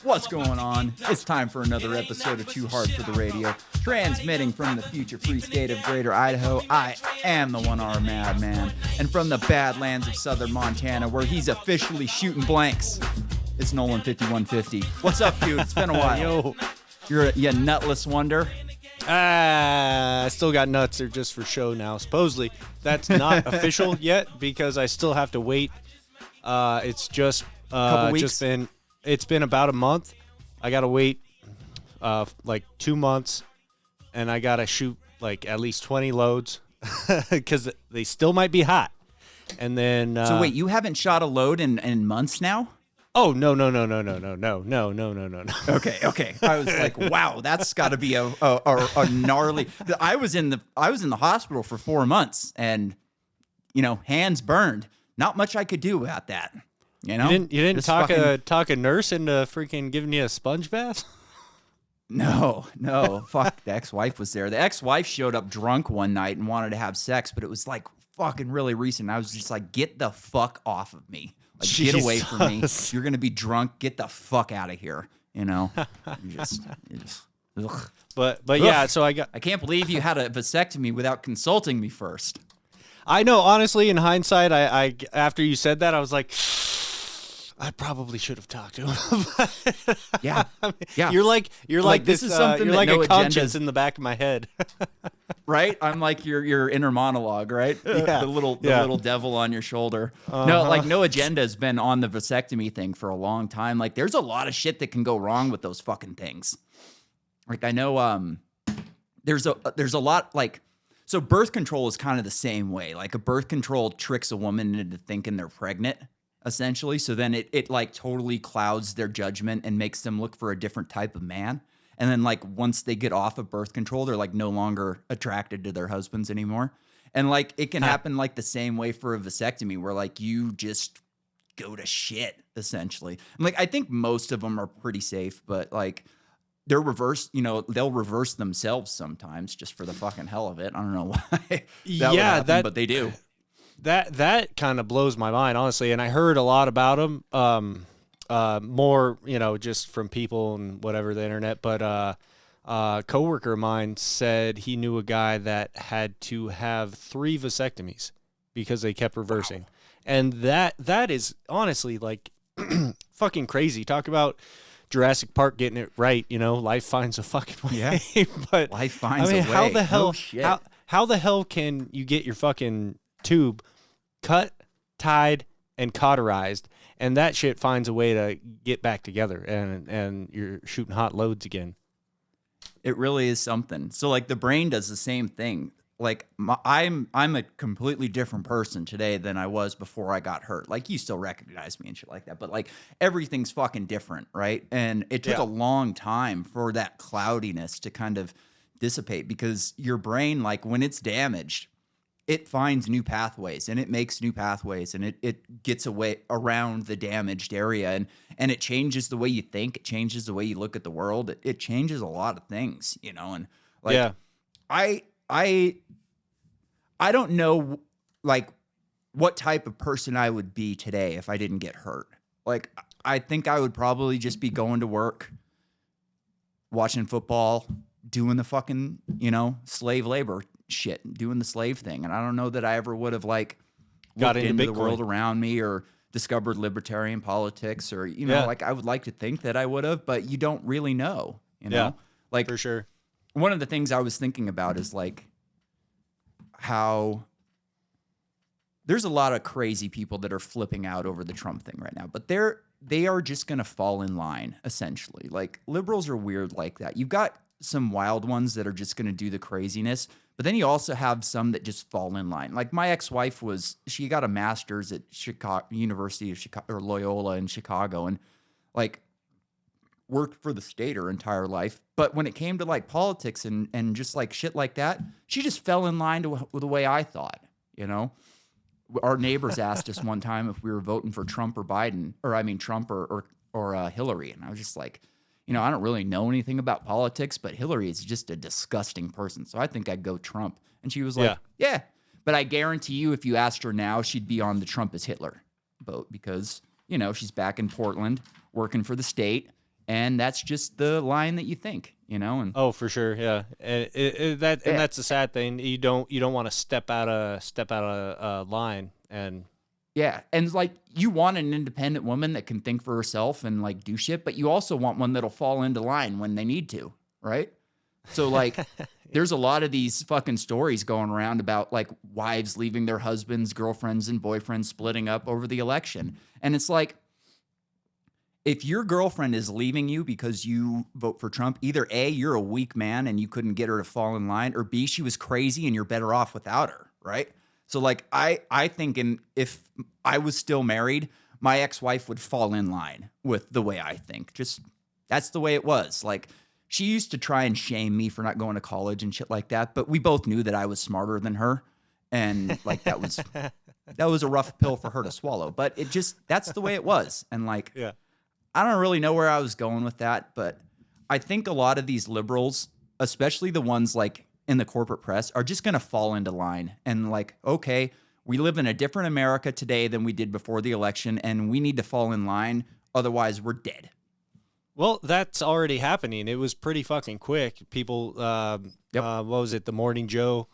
What's going on? It's time for another episode of Too Hard for the Radio. Transmitting from the future-free state of Greater Idaho, I am the one-armed madman. And from the badlands of southern Montana, where he's officially shooting blanks, it's Nolan 5150. What's up, dude? It's been a while. Yo. You're a nutless wonder. I still got nuts. They're just for show now. Supposedly, that's not official yet because I still have to wait. It's just Couple weeks? It's been about a month. I gotta wait like 2 months, and I gotta shoot like at least 20 loads because they still might be hot. And then So wait, you haven't shot a load in months now? Oh no. Okay. I was like, wow, that's got to be a gnarly. I was in the hospital for 4 months, and hands burned. Not much I could do about that. You didn't talk a nurse into freaking giving you a sponge bath? No. Fuck, the ex-wife was there. The ex-wife showed up drunk one night and wanted to have sex, but it was like fucking really recent. I was just like, get the fuck off of me. Like, get away from me. You're going to be drunk. Get the fuck out of here. You just ugh. But yeah, so I can't believe you had a vasectomy without consulting me first. I know, honestly, in hindsight, I after you said that, I was like, I probably should have talked to him. Yeah. You're like this is something you're that like no a conscience agendas, in the back of my head. right? I'm like your inner monologue, right? Yeah. The little devil on your shoulder. No, like No Agenda has been on the vasectomy thing for a long time. Like, there's a lot of shit that can go wrong with those fucking things. Like, I know there's a lot, like, so birth control is kind of the same way. Like, a birth control tricks a woman into thinking they're pregnant, essentially. So then it like totally clouds their judgment and makes them look for a different type of man. And then, like, once they get off of birth control, they're like no longer attracted to their husbands anymore. And like, it can happen like the same way for a vasectomy, where like you just go to shit, essentially. And like, I think most of them are pretty safe, but like, they're reverse, they'll reverse themselves sometimes just for the fucking hell of it. I don't know why would happen, but they do. That kind of blows my mind, honestly. And I heard a lot about them, more, just from people and whatever, the internet. But a coworker of mine said he knew a guy that had to have 3 vasectomies because they kept reversing. Wow. And that is honestly like fucking crazy. Talk about Jurassic Park getting it right, life finds a fucking way. Yeah. But life finds a way. How the hell? No shit. How the hell can you get your fucking tube cut, tied, and cauterized, and that shit finds a way to get back together, and you're shooting hot loads again? It really is something. So like, the brain does the same thing. Like, I'm a completely different person today than I was before I got hurt. Like, you still recognize me and shit like that, but like, everything's fucking different, right? And it took a long time for that cloudiness to kind of dissipate, because your brain, like, when it's damaged, it finds new pathways and it makes new pathways, and it gets away around the damaged area, and it changes the way you think. It changes the way you look at the world. It changes a lot of things, and like, I don't know, like, what type of person I would be today if I didn't get hurt. Like, I think I would probably just be going to work, watching football, doing the fucking, slave labor shit, doing the slave thing. And I don't know that I ever would have like got into the world around me, or discovered libertarian politics, or like, I would like to think that I would have, but you don't really know, like, for sure. One of the things I was thinking about is like how there's a lot of crazy people that are flipping out over the Trump thing right now, but they are just going to fall in line, essentially. Like, liberals are weird like that. You've got some wild ones that are just going to do the craziness, but then you also have some that just fall in line. Like, my ex-wife she got a master's at University of Chicago, or Loyola in Chicago, and like worked for the state her entire life. But when it came to like politics and just like shit like that, she just fell in line to the way I thought, Our neighbors asked us one time if we were voting for Trump or Biden, Trump or Hillary. And I was just like, I don't really know anything about politics, but Hillary is just a disgusting person. So I think I'd go Trump. And she was like, yeah. But I guarantee you, if you asked her now, she'd be on the Trump is Hitler boat, because, she's back in Portland working for the state. And that's just the line that you think, and Oh, for sure, yeah. And yeah, that's the sad thing. You don't want to step out a line, and yeah. And like you want an independent woman that can think for herself and like do shit, but you also want one that'll fall into line when they need to, right? So like there's a lot of these fucking stories going around about like wives leaving their husbands, girlfriends, and boyfriends splitting up over the election. And it's like, if your girlfriend is leaving you because you vote for Trump, either A, you're a weak man and you couldn't get her to fall in line, or B, she was crazy and you're better off without her, right? So like I think if I was still married, my ex-wife would fall in line with the way I think. Just that's the way it was. Like she used to try and shame me for not going to college and shit like that, but we both knew that I was smarter than her, and like that was a rough pill for her to swallow. But that's the way it was, and like. yeah. I don't really know where I was going with that, but I think a lot of these liberals, especially the ones like in the corporate press, are just going to fall into line and like, okay, we live in a different America today than we did before the election, and we need to fall in line. Otherwise, we're dead. Well, that's already happening. It was pretty fucking quick. People, what was it? The Morning Joe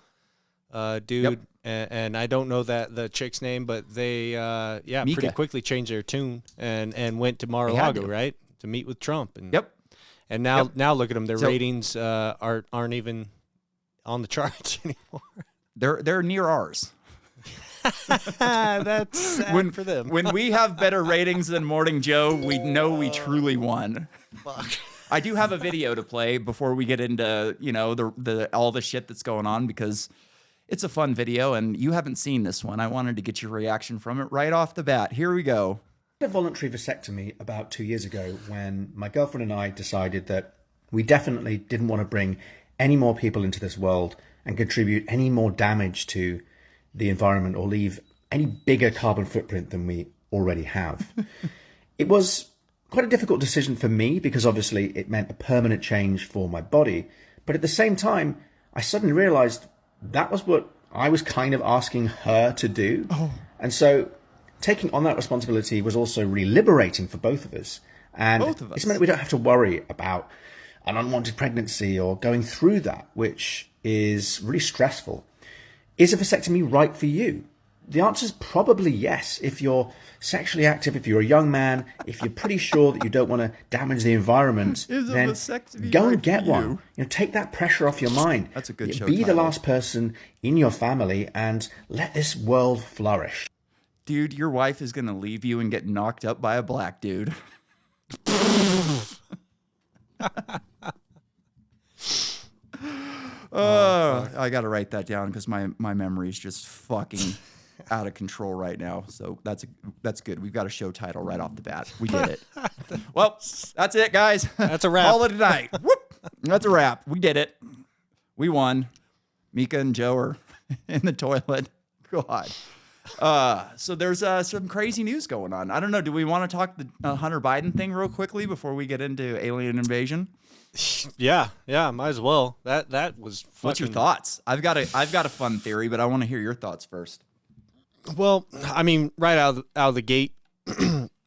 dude. Yep. And I don't know the chick's name, but they, Mika. pretty quickly changed their tune and went to Mar-a-Lago, right, to meet with Trump. And Yep. And now look at them. Their ratings aren't even on the charts anymore. They're near ours. That's sad for them. When we have better ratings than Morning Joe, we know we truly won. Fuck. I do have a video to play before we get into the all the shit that's going on, because it's a fun video, and you haven't seen this one. I wanted to get your reaction from it right off the bat. Here we go. I had a voluntary vasectomy about 2 years ago when my girlfriend and I decided that we definitely didn't want to bring any more people into this world and contribute any more damage to the environment or leave any bigger carbon footprint than we already have. It was quite a difficult decision for me because obviously it meant a permanent change for my body. But at the same time, I suddenly realized that was what I was kind of asking her to do. Oh. And so taking on that responsibility was also really liberating for both of us. And it's meant we don't have to worry about an unwanted pregnancy or going through that, which is really stressful. Is a vasectomy right for you? The answer is probably yes. If you're sexually active, if you're a young man, if you're pretty sure that you don't want to damage the environment, then go and get one. Take that pressure off your mind. That's a good show Be title. the last person in your family and let this world flourish. Dude, your wife is going to leave you and get knocked up by a black dude. I got to write that down because my memory is just fucking out of control right now. So that's good. We've got a show title right off the bat. We did it. Well, that's it, guys. That's a wrap. Call it a night. Whoop. That's a wrap. We did it. We won. Mika and Joe are in the toilet. God. So there's some crazy news going on. I don't know. Do we want to talk the Hunter Biden thing real quickly before we get into alien invasion? Yeah, might as well. That was fucking... What's your thoughts? I've got a fun theory, but I want to hear your thoughts first. Well, I mean, right out of the gate,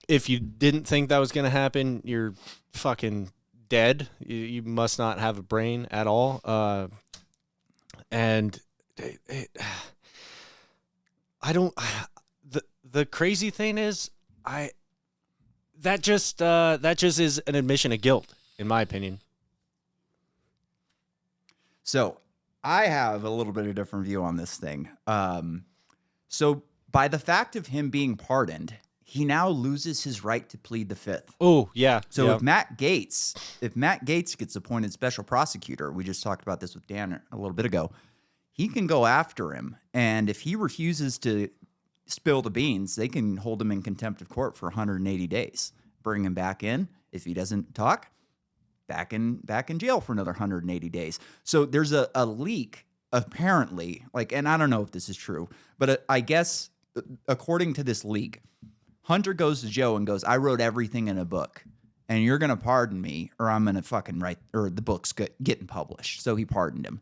if you didn't think that was going to happen, you're fucking dead. You must not have a brain at all. And I don't. The crazy thing is, that just is an admission of guilt, in my opinion. So I have a little bit of a different view on this thing. So by the fact of him being pardoned, he now loses his right to plead the fifth. Oh, yeah. So yeah. if Matt Gaetz gets appointed special prosecutor, we just talked about this with Dan a little bit ago, he can go after him. And if he refuses to spill the beans, they can hold him in contempt of court for 180 days. Bring him back in. If he doesn't talk, back in jail for another 180 days. So there's a leak, apparently, and I don't know if this is true, but I guess according to this leak, Hunter goes to Joe and goes, I wrote everything in a book, and you're going to pardon me, or I'm going to fucking write, or the book's getting published. So he pardoned him.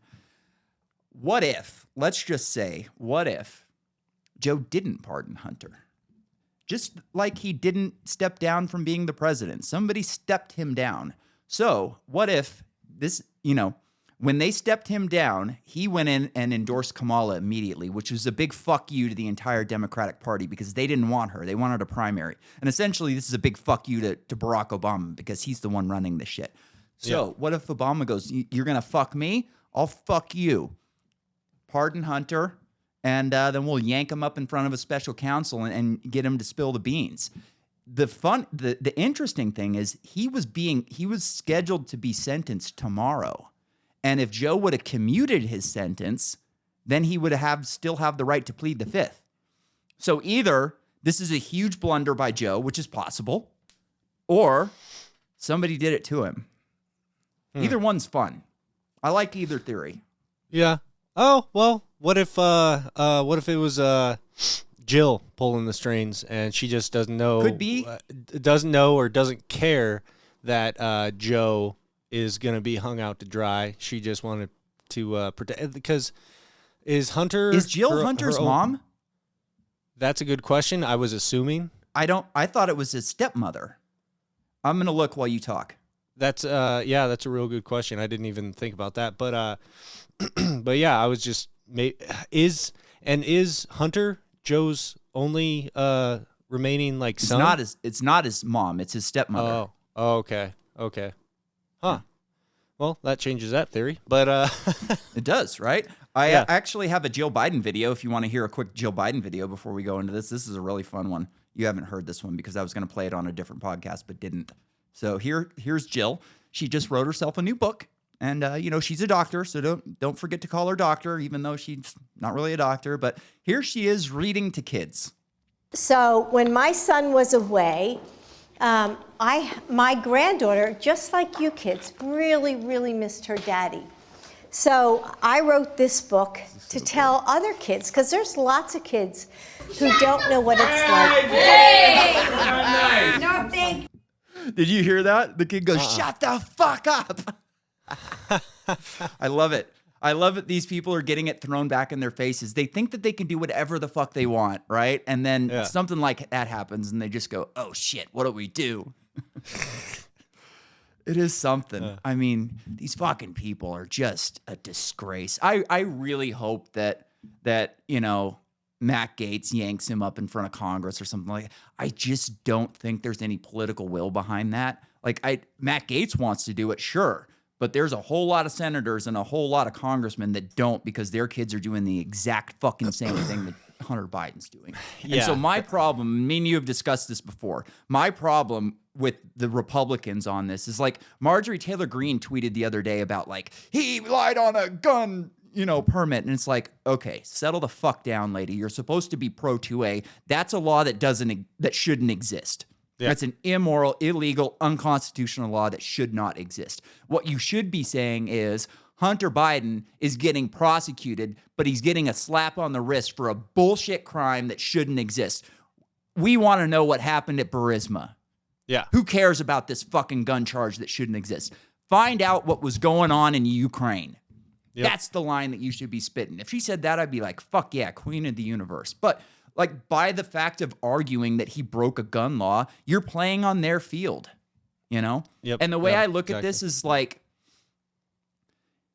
What if, let's just say, what if Joe didn't pardon Hunter? just like he didn't step down from being the president. Somebody stepped him down. So what if this, when they stepped him down, he went in and endorsed Kamala immediately, which was a big fuck you to the entire Democratic Party because they didn't want her. They wanted a primary. And essentially, this is a big fuck you to Barack Obama because he's the one running this shit. So what if Obama goes, you're going to fuck me? I'll fuck you. Pardon Hunter. And then we'll yank him up in front of a special counsel and get him to spill the beans. The interesting thing is he was scheduled to be sentenced tomorrow. And if Joe would have commuted his sentence, then he would still have the right to plead the fifth. So either this is a huge blunder by Joe, which is possible, or somebody did it to him. Either one's fun. I like either theory. Yeah. Oh, well, what if it was Jill pulling the strings and she just doesn't know? Could be. Doesn't know or doesn't care that Joe is going to be hung out to dry. She just wanted to protect, because is Jill Hunter's mom? That's a good question. I was assuming. I thought it was his stepmother. I'm going to look while you talk. That's that's a real good question. I didn't even think about that. But but yeah, I was just is Hunter Joe's only remaining son? It's not his mom, it's his stepmother. Oh, okay. Huh. Well, that changes that theory. But it does, right? I actually have a Jill Biden video if you want to hear a quick Jill Biden video before we go into this. This is a really fun one. You haven't heard this one because I was going to play it on a different podcast but didn't. So here's Jill. She just wrote herself a new book, and she's a doctor, so don't forget to call her doctor, even though she's not really a doctor. But here she is reading to kids. So when my son was away, my granddaughter, just like you kids, really, really missed her daddy. So I wrote this book to tell other kids, because there's lots of kids who don't know what it's like. Hey! No, thank you. Did you hear that? The kid goes, shut the fuck up. I love it. I love it. These people are getting it thrown back in their faces. They think that they can do whatever the fuck they want, right? And then something like that happens and they just go, oh shit, what do we do? It is something. I mean, these fucking people are just a disgrace. I really hope that Matt Gaetz yanks him up in front of Congress or something like that. I just don't think there's any political will behind that. Matt Gaetz wants to do it, sure, but there's a whole lot of senators and a whole lot of congressmen that don't, because their kids are doing the exact fucking same thing that Hunter Biden's doing. And so my problem, me and you have discussed this before, my problem with the Republicans on this is Marjorie Taylor Greene tweeted the other day about he lied on a gun permit. And it's okay, settle the fuck down, lady. You're supposed to be pro 2A. That's a law that shouldn't exist. Yeah. That's an immoral, illegal, unconstitutional law that should not exist. What you should be saying is Hunter Biden is getting prosecuted, but he's getting a slap on the wrist for a bullshit crime that shouldn't exist. We want to know what happened at Burisma. Yeah. Who cares about this fucking gun charge that shouldn't exist? Find out what was going on in Ukraine. Yep. That's the line that you should be spitting. If she said that, I'd be like, fuck yeah, queen of the universe. But by the fact of arguing that he broke a gun law, you're playing on their field, Yep. And the way I look at this is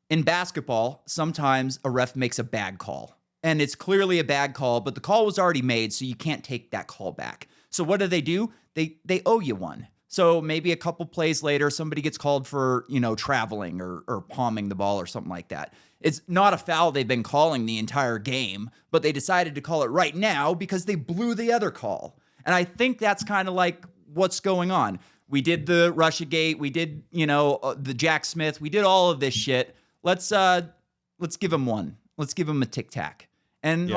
in basketball, sometimes a ref makes a bad call. And it's clearly a bad call, but the call was already made, so you can't take that call back. So what do? They owe you one. So maybe a couple plays later, somebody gets called for, traveling or palming the ball or something like that. It's not a foul they've been calling the entire game, but they decided to call it right now because they blew the other call. And I think that's kind of what's going on. We did the Russiagate, we did, the Jack Smith, we did all of this shit. Let's give him one. Let's give him a tic tac. And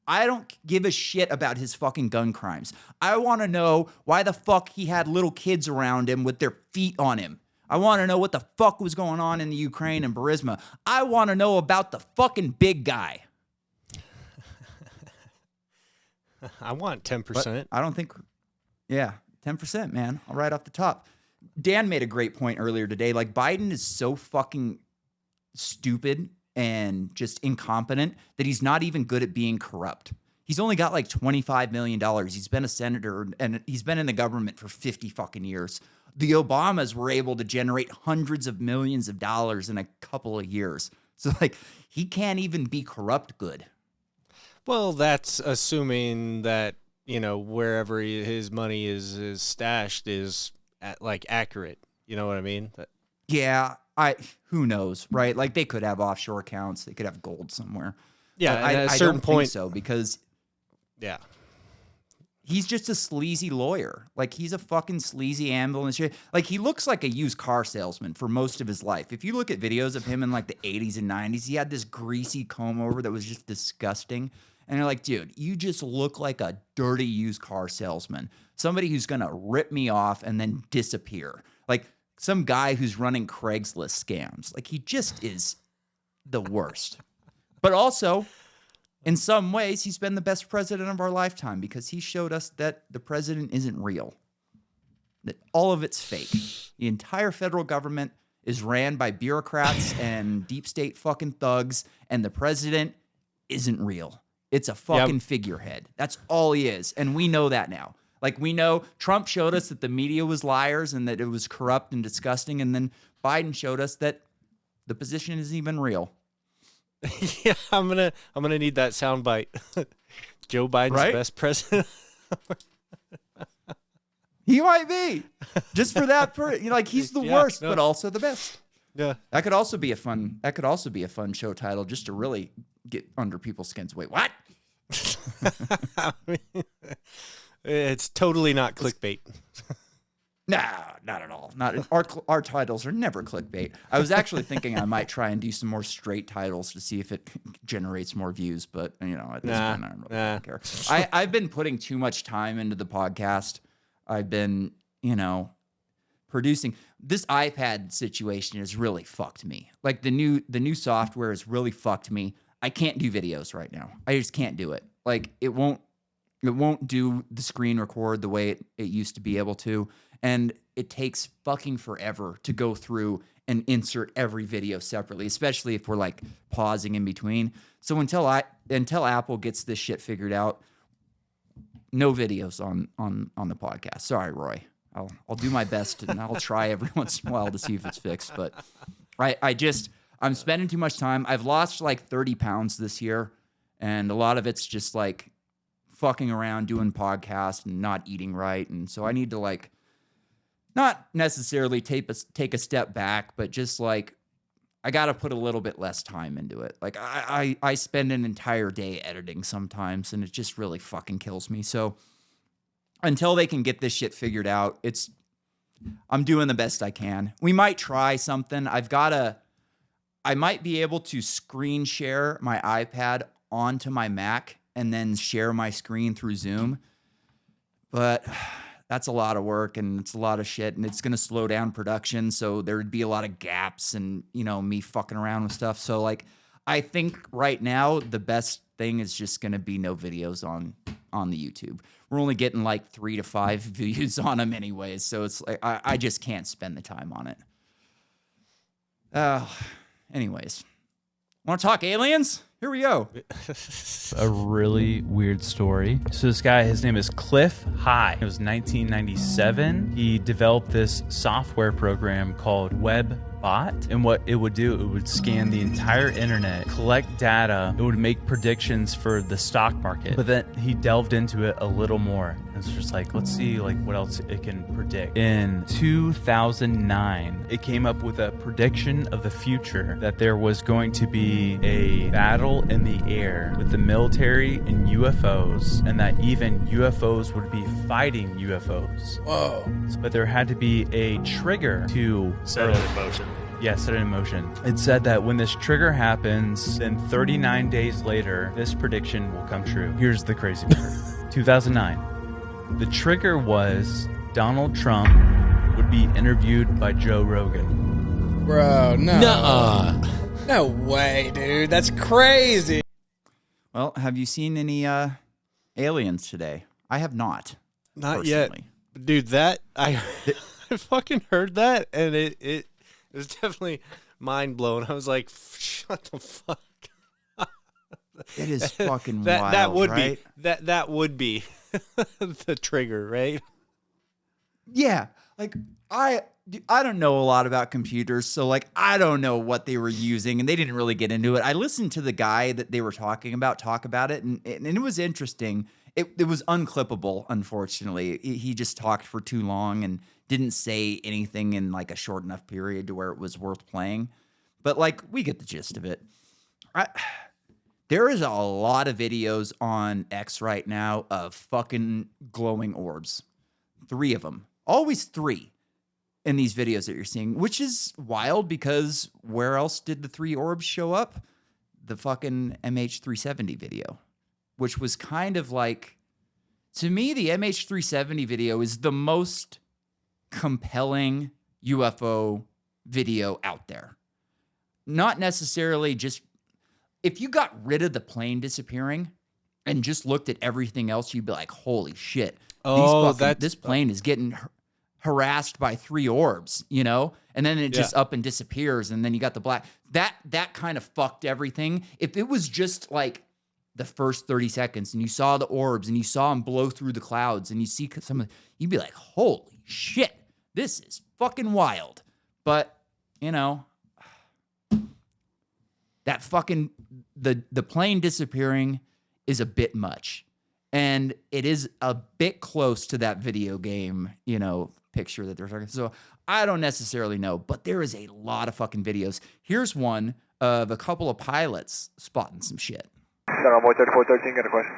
I don't give a shit about his fucking gun crimes. I want to know why the fuck he had little kids around him with their feet on him. I want to know what the fuck was going on in the Ukraine and Burisma. I want to know about the fucking big guy. I want 10%. I don't think, 10%, man. Right off the top. Dan made a great point earlier today. Biden is so fucking stupid and just incompetent that he's not even good at being corrupt. He's only got like $25 million. He's been a senator and he's been in the government for 50 fucking years. The Obamas were able to generate hundreds of millions of dollars in a couple of years. So like he can't even be corrupt good. Well, that's assuming that, you know, wherever his money is stashed is like accurate. You know what I mean? Yeah, who knows, right? Like they could have offshore accounts. They could have gold somewhere. Yeah, But at a I certain don't point. think so because Yeah. he's just a sleazy lawyer. Like he's a fucking sleazy ambulance. Like he looks like a used car salesman for most of his life. If you look at videos of him in like the 80s and 90s, he had this greasy comb over that was just disgusting. And you're like, dude, you just look like a dirty used car salesman. Somebody who's going to rip me off and then disappear. Like some guy who's running Craigslist scams. Like he just is the worst. But also, in some ways, he's been the best president of our lifetime because he showed us that the president isn't real. That all of it's fake. The entire federal government is ran by bureaucrats and deep state fucking thugs, and the president isn't real. It's a fucking figurehead. That's all he is. And we know that now. Like we know Trump showed us that the media was liars and that it was corrupt and disgusting. And then Biden showed us that the position isn't even real. Yeah, I'm gonna need that soundbite. Joe Biden's best president. He might be. Just for that like he's the worst, but also the best. Yeah. That could also be a fun show title just to really get under people's skins. Wait, what? I mean, it's totally not clickbait. No, not at all. Not our titles are never clickbait. I was actually thinking I might try and do some more straight titles to see if it generates more views, but you know, at this point, I don't care. I've been putting too much time into the podcast. I've been, you know, producing. This iPad situation has really fucked me. Like the new software has really fucked me. I can't do videos right now. I just can't do it. Like it won't do the screen record the way it used to be able to. And it takes fucking forever to go through and insert every video separately, especially if we're like pausing in between. So until Apple gets this shit figured out, no videos on the podcast. Sorry, Roy. I'll do my best and I'll try every once in a while to see if it's fixed. But I'm spending too much time. I've lost like 30 pounds this year, and a lot of it's just like fucking around doing podcasts and not eating right. And so I need to like not necessarily take a step back, but just like I got to put a little bit less time into it. Like I spend an entire day editing sometimes, and it just really fucking kills me. So until they can get this shit figured out, I'm doing the best I can. We might try something. I might be able to screen share my iPad onto my Mac and then share my screen through Zoom. But that's a lot of work and it's a lot of shit, and it's going to slow down production. So there would be a lot of gaps and, you know, me fucking around with stuff. So like, I think right now the best thing is just going to be no videos on the YouTube. We're only getting like 3 to 5 views on them anyways. So it's like, I just can't spend the time on it. Anyways, want to talk aliens? Here we go. A really weird story. So this guy, his name is Cliff High. It was 1997. He developed this software program called WebBot. And what it would do, it would scan the entire internet, collect data. It would make predictions for the stock market. But then he delved into it a little more. It's just like, let's see like what else it can predict. In 2009, it came up with a prediction of the future that there was going to be a battle in the air with the military and UFOs, and that even UFOs would be fighting UFOs. Whoa. But there had to be a trigger to Set it in motion. Yeah, set it in motion. It said that when this trigger happens, then 39 days later, this prediction will come true. Here's the crazy part. 2009. The trigger was Donald Trump would be interviewed by Joe Rogan. Bro, no. Nuh-uh. No way, dude. That's crazy. Well, have you seen any aliens today? I have not. Not yet. Personally. Dude, that I fucking heard that, and it was definitely mind blown. I was like, shut the fuck. It is fucking that wild, that would right? be that would be the trigger, right? Yeah, like I don't know a lot about computers, so like I don't know what they were using, and they didn't really get into it. I listened to the guy that they were talking about talk about it, and it was interesting. It was unclippable, unfortunately. He just talked for too long and didn't say anything in like a short enough period to where it was worth playing. But like we get the gist of it. There is a lot of videos on X right now of fucking glowing orbs. 3 of them. Always 3 in these videos that you're seeing, which is wild because where else did the 3 orbs show up? The fucking MH370 video, which was kind of like, to me, the MH370 video is the most compelling UFO video out there. Not necessarily just, if you got rid of the plane disappearing and just looked at everything else, you'd be like, holy shit. This plane is getting harassed by 3 orbs, you know? And then it just up and disappears, and then you got the black. That kind of fucked everything. If it was just like the first 30 seconds and you saw the orbs and you saw them blow through the clouds and you see some of, you'd be like, holy shit, this is fucking wild. But, you know, that fucking, the plane disappearing is a bit much. And it is a bit close to that video game, you know, picture that they're talking. So I don't necessarily know, but there is a lot of fucking videos. Here's one of a couple of pilots spotting some shit. Center Boy 3413, got a question.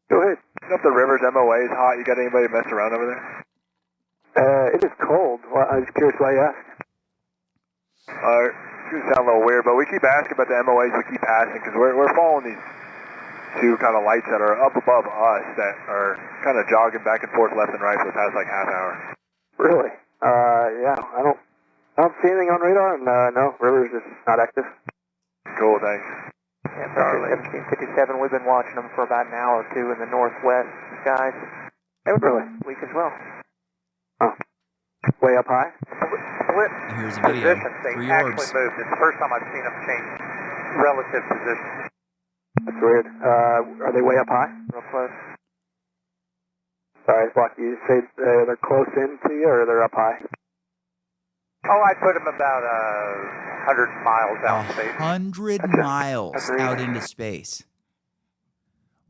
Go ahead. If the river's MOA is hot, you got anybody messing around over there? It is cold. Well, I was curious why you asked. It's going to sound a little weird, but we keep asking about the MOAs we keep passing because we're following these 2 kind of lights that are up above us that are kind of jogging back and forth left and right for the past like half hour. Really? Yeah, I don't see anything on radar, and no, river's just not active. Cool, thanks. Yeah, Charlie. 1757, we've been watching them for about an hour or 2 in the northwest skies. They were really weak as well. Oh. Way up high? Split Here's a video. positions. They 3 actually orbs. moved. It's the first time I've seen them change relative positions. That's weird. Are they way up high? Real close. Sorry, Block, you say they're close in to you, or they're up high? Oh, I'd put them about 100 miles out in space. 100 miles out into space.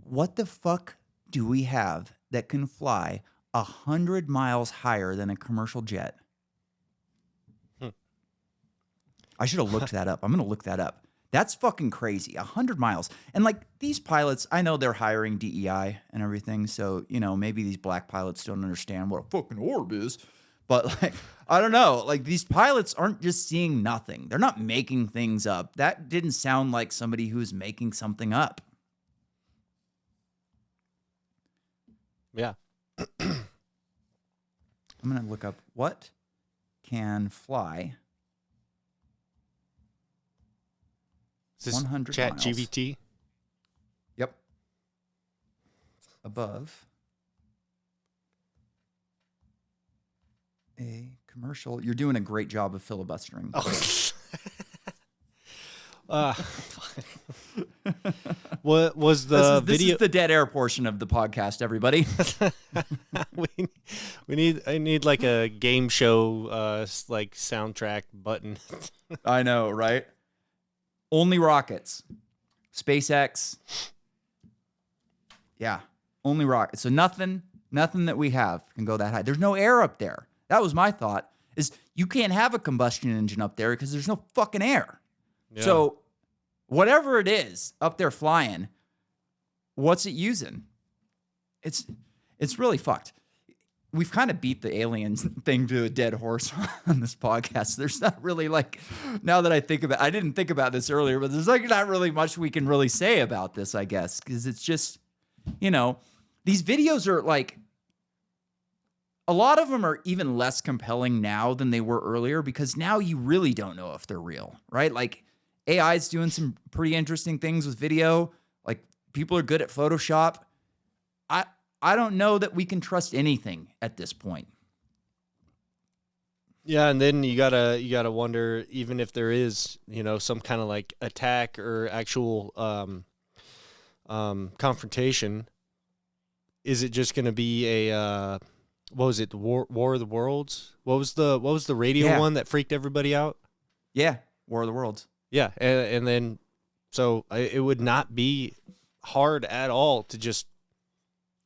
What the fuck do we have that can fly 100 miles higher than a commercial jet? I should have looked that up. I'm going to look that up. That's fucking crazy. 100 miles. And like these pilots, I know they're hiring DEI and everything. So, you know, maybe these black pilots don't understand what a fucking orb is. But like, I don't know. Like these pilots aren't just seeing nothing. They're not making things up. That didn't sound like somebody who's making something up. Yeah. I'm going to look up what can fly Is this 100 Chat miles. GBT? Yep. Above a commercial. You're doing a great job of filibustering. What was the this video? is the dead air portion of the podcast, everybody. I need like a game show like soundtrack button. I know, right? Only rockets. SpaceX. Yeah, only rockets. So nothing that we have can go that high. There's no air up there. That was my thought, is you can't have a combustion engine up there because there's no fucking air. Yeah. So whatever it is up there flying, what's it using? It's really fucked. We've kind of beat the aliens thing to a dead horse on this podcast. There's not really like, now that I think about it, I didn't think about this earlier, but there's like not really much we can really say about this, I guess, because it's just, you know, these videos are like, a lot of them are even less compelling now than they were earlier because now you really don't know if they're real, right? Like AI is doing some pretty interesting things with video. Like people are good at Photoshop. I don't know that we can trust anything at this point. Yeah, and then you gotta wonder, even if there is, you know, some kind of like attack or actual confrontation, is it just going to be a what was it, War of the Worlds? What was the radio one that freaked everybody out? Yeah, War of the Worlds. Yeah, and then so it would not be hard at all to just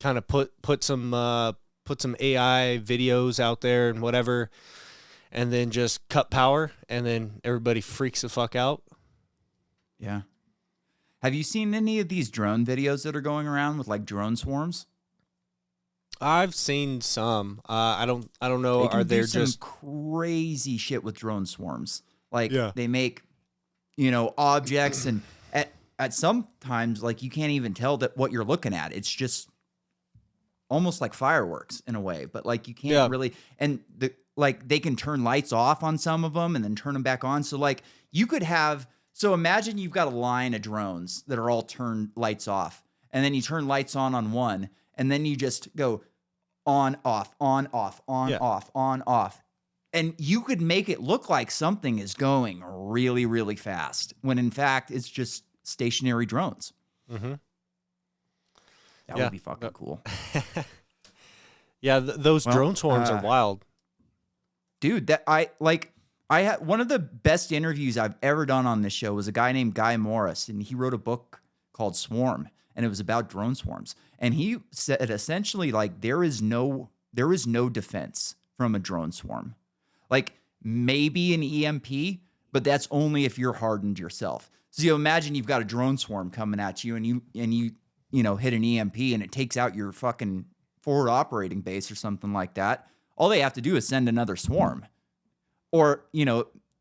kind of put some AI videos out there and whatever, and then just cut power, and then everybody freaks the fuck out. Yeah. Have you seen any of these drone videos that are going around with like drone swarms? I've seen some. I don't know. They can Are there do some just crazy shit with drone swarms? Like Yeah. they make, objects, and at some times, like you can't even tell that what you're looking at. It's just almost like fireworks in a way, but like you can't really. And they can turn lights off on some of them and then turn them back on. So like you could have. So imagine you've got a line of drones that are all turned lights off, and then you turn lights on one, and then you just go on, off, on, off, on, off, on, off. And you could make it look like something is going really, really fast, when in fact it's just stationary drones. Mm-hmm. That would be fucking cool. Yeah, those drone swarms are wild. Dude, I had one of the best interviews I've ever done on this show was a guy named Guy Morris, and he wrote a book called Swarm, and it was about drone swarms. And he said essentially like there is no defense from a drone swarm. Like maybe an EMP, but that's only if you're hardened yourself. So you imagine you've got a drone swarm coming at you, and you hit an EMP and it takes out your fucking forward operating base or something like that. All they have to do is send another swarm. Or,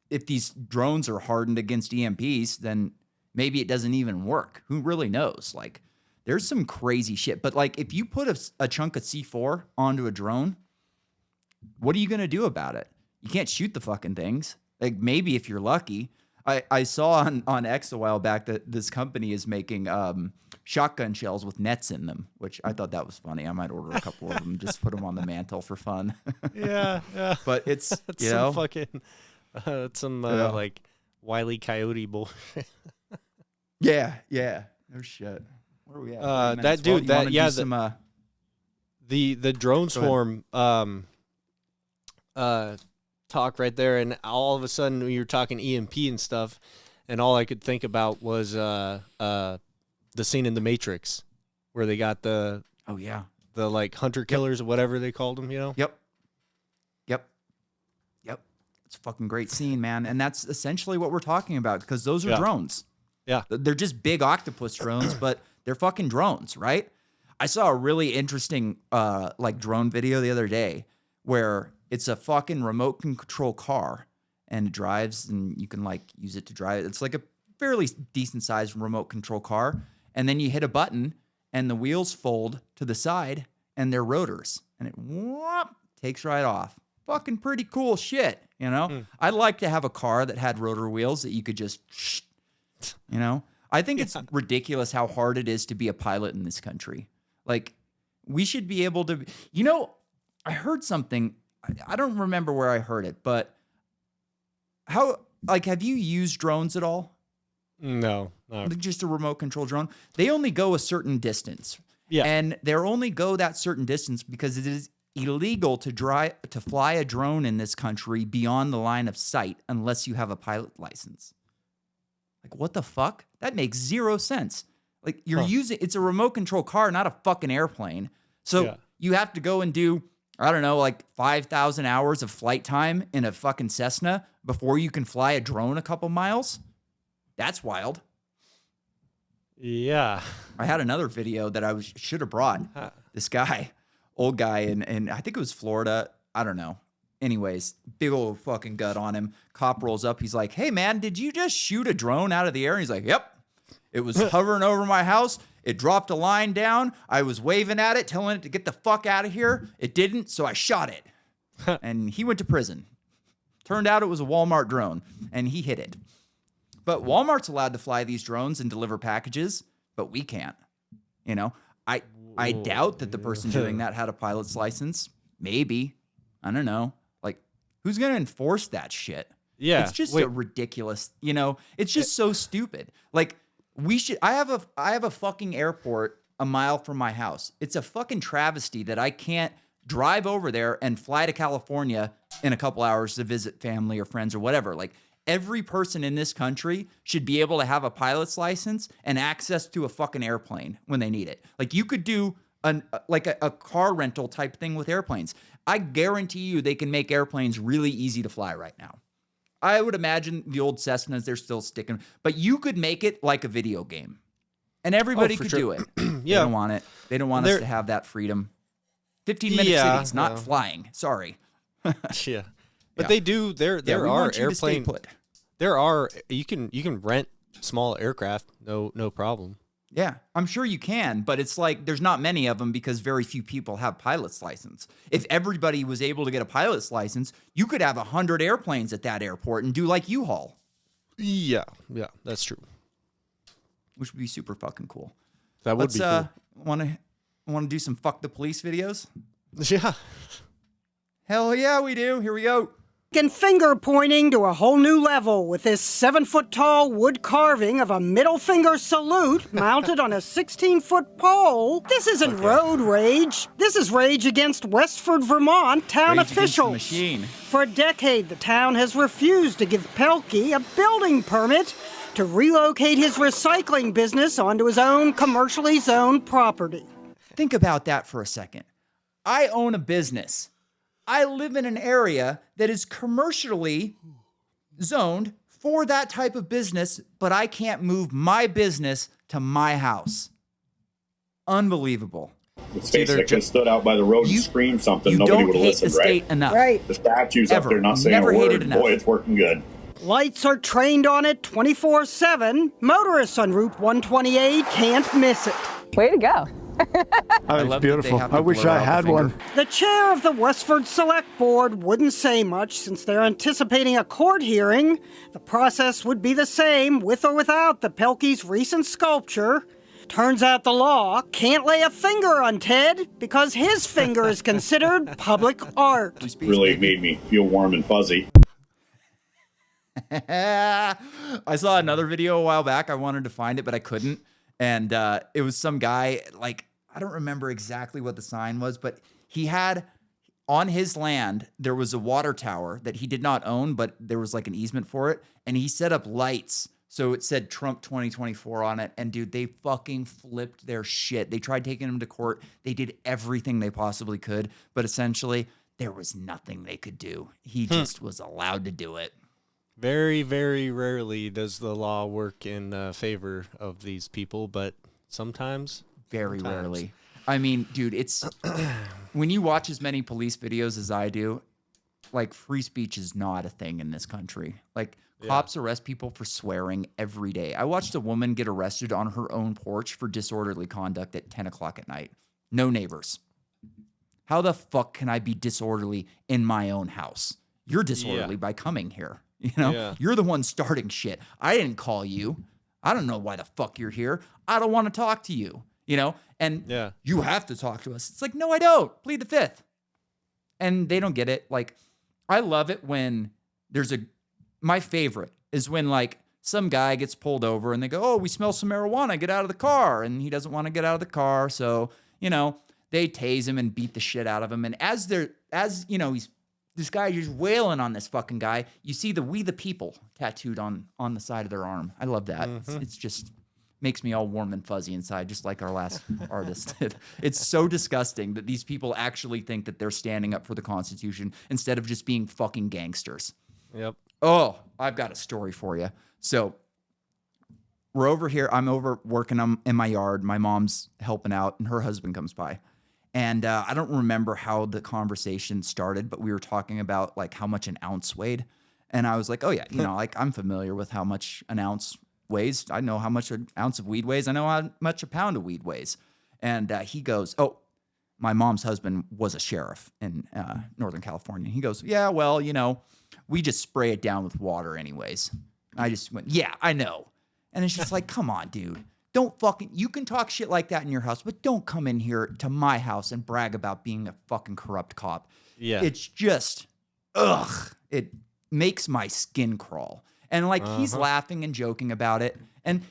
if these drones are hardened against EMPs, then maybe it doesn't even work. Who really knows? Like, there's some crazy shit. But, like, if you put a chunk of C4 onto a drone, what are you going to do about it? You can't shoot the fucking things. Like, maybe if you're lucky. I saw on X a while back that this company is making shotgun shells with nets in them, which I thought that was funny. I might order a couple of them and just put them on the mantle for fun. Yeah. But it's, some fucking, like Wile E. Coyote bullshit. Yeah. No shit. Where are we at? That dude, the drone swarm, talk right there, and all of a sudden when you're talking EMP and stuff, and all I could think about was the scene in The Matrix where they got the like hunter killers or whatever they called them, Yep. It's a fucking great scene, man. And that's essentially what we're talking about, because those are drones. Yeah. They're just big octopus drones, but they're fucking drones, right? I saw a really interesting drone video the other day where it's a fucking remote control car, and it drives, and you can like use it to drive. It's like a fairly decent sized remote control car. And then you hit a button and the wheels fold to the side and they're rotors, and it takes right off. Fucking pretty cool shit, I'd like to have a car that had rotor wheels that you could just, I think it's ridiculous how hard it is to be a pilot in this country. Like, we should be able to, I heard something, I don't remember where I heard it, but have you used drones at all? No. Just a remote control drone. They only go a certain distance. Yeah. And they only go that certain distance because it is illegal to fly a drone in this country beyond the line of sight unless you have a pilot license. Like, what the fuck? That makes zero sense. Like, it's a remote control car, not a fucking airplane. So you have to go and do, I don't know, like 5,000 hours of flight time in a fucking Cessna before you can fly a drone a couple miles. That's wild. Yeah. I had another video that I should have brought. This guy, old guy, and I think it was Florida. I don't know. Anyways, big old fucking gut on him. Cop rolls up. He's like, "Hey, man, did you just shoot a drone out of the air?" And he's like, "Yep. It was hovering over my house. It dropped a line down. I was waving at it, telling it to get the fuck out of here. It didn't, so I shot it." And he went to prison. Turned out it was a Walmart drone, and he hit it. But Walmart's allowed to fly these drones and deliver packages, but we can't. I doubt that the person doing that had a pilot's license. Maybe. I don't know. Like, who's going to enforce that shit? Yeah. It's just a ridiculous, it's just so stupid. Like, I have a fucking airport a mile from my house. It's a fucking travesty that I can't drive over there and fly to California in a couple hours to visit family or friends or whatever. Like, every person in this country should be able to have a pilot's license and access to a fucking airplane when they need it. Like, you could do a car rental type thing with airplanes. I guarantee you they can make airplanes really easy to fly right now. I would imagine the old Cessnas, they're still sticking, but you could make it like a video game. And everybody could do it. Yeah. They don't want it. They don't want us to have that freedom. 15-minute cities, not flying. Sorry. Yeah. But they do. There are airplane. There are. You can rent small aircraft. No problem. Yeah, I'm sure you can, but it's like there's not many of them because very few people have pilot's license. If everybody was able to get a pilot's license, you could have 100 airplanes at that airport and do like U-Haul. Yeah, that's true. Which would be super fucking cool. That would be cool. Want to do some fuck the police videos? Yeah. Hell yeah, we do. Here we go. And finger pointing to a whole new level with this 7-foot-tall wood carving of a middle finger salute mounted on a 16-foot pole. This isn't road rage. This is rage against Westford, Vermont town Rage officials. Against the machine. For a decade, the town has refused to give Pelkey a building permit to relocate his recycling business onto his own commercially zoned property. Think about that for a second. I own a business. I live in an area that is commercially zoned for that type of business, but I can't move my business to my house. Unbelievable. Let's face it, I could have stood out by the road and screamed something. Nobody would have listened, right? Enough. Right. The statue's up there not saying Never a hated word. enough. Boy, it's working good. Lights are trained on it 24/7. Motorists on Route 128 can't miss it. Way to go. I love beautiful. I wish I had one. The chair of the Westford Select Board wouldn't say much since they're anticipating a court hearing. The process would be the same with or without the Pelkey's recent sculpture. Turns out the law can't lay a finger on Ted because his finger is considered public art. Really made me feel warm and fuzzy. I saw another video a while back. I wanted to find it, but I couldn't. And it was some guy, like, I don't remember exactly what the sign was, but he had on his land, there was a water tower that he did not own, but there was like an easement for it. And he set up lights. So it said Trump 2024 on it. And dude, they fucking flipped their shit. They tried taking him to court. They did everything they possibly could. But essentially, there was nothing they could do. He just was allowed to do it. Very, very rarely does the law work in favor of these people, but sometimes. Very rarely. I mean, dude, it's when you watch as many police videos as I do, like, free speech is not a thing in this country. Like, cops arrest people for swearing every day. I watched a woman get arrested on her own porch for disorderly conduct at 10 o'clock at night. No neighbors. How the fuck can I be disorderly in my own house? You're disorderly by coming here. You know, you're the one starting shit. I didn't call you. I don't know why the fuck you're here. I don't want to talk to you, you know, and you have to talk to us. It's like, no, I don't. Plead the fifth. And they don't get it. Like, I love it when my favorite is when, like, some guy gets pulled over and they go, oh, we smell some marijuana. Get out of the car. And he doesn't want to get out of the car. So, you know, they tase him and beat the shit out of him. And as you know, this guy just wailing on this fucking guy. You see the "We the People" tattooed on the side of their arm. I love that. It's just makes me all warm and fuzzy inside, just like our last artist. It's so disgusting that these people actually think that they're standing up for the Constitution instead of just being fucking gangsters. Yep. Oh, I've got a story for you. So we're over here. I'm over working in my yard. My mom's helping out, and her husband comes by. And I don't remember how the conversation started, but we were talking about, like, how much an ounce weighed. And I was like, oh, yeah, you know, like, I'm familiar with how much an ounce weighs. I know how much an ounce of weed weighs. I know how much a pound of weed weighs. And he goes, oh, my mom's husband was a sheriff in Northern California. He goes, yeah, well, you know, we just spray it down with water anyways. I just went, yeah, I know. And it's just like, come on, dude. You can talk shit like that in your house, but don't come in here to my house and brag about being a fucking corrupt cop. Yeah. It's just, it makes my skin crawl. And, like, he's laughing and joking about it. And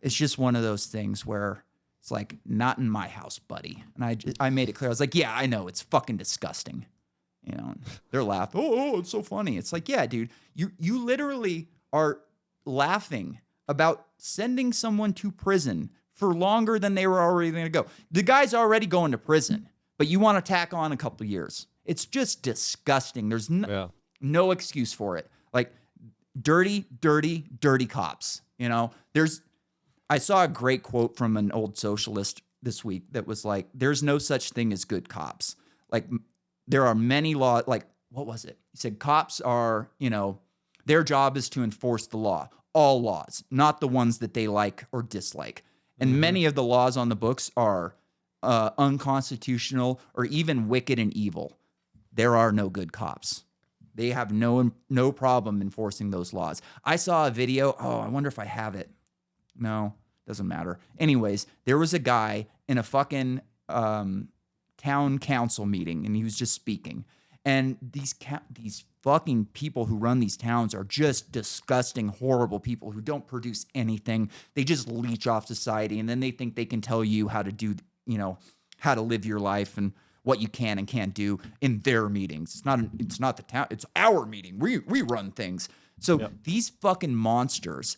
it's just one of those things where it's like, not in my house, buddy. And I made it clear. I was like, yeah, I know, it's fucking disgusting. You know, and they're laughing. Oh, it's so funny. It's like, yeah, dude, you literally are laughing about sending someone to prison for longer than they were already going to go. The guy's already going to prison, but you want to tack on a couple years. It's just disgusting. There's no excuse for it. Like, dirty, dirty, dirty cops. You know, I saw a great quote from an old socialist this week that was like, there's no such thing as good cops. Like, there are many laws, like, what was it? He said cops are, you know, their job is to enforce the law, all laws, not the ones that they like or dislike. And many of the laws on the books are unconstitutional or even wicked and evil. There are no good cops. They have no problem enforcing those laws. I saw a video. Oh, I wonder if I have it. No, doesn't matter. Anyways, there was a guy in a fucking town council meeting, and he was just speaking. And these fucking people who run these towns are just disgusting, horrible people who don't produce anything. They just leech off society, and then they think they can tell you how to do, you know, how to live your life and what you can and can't do in their meetings. It's not the town. It's our meeting. We run things. So these fucking monsters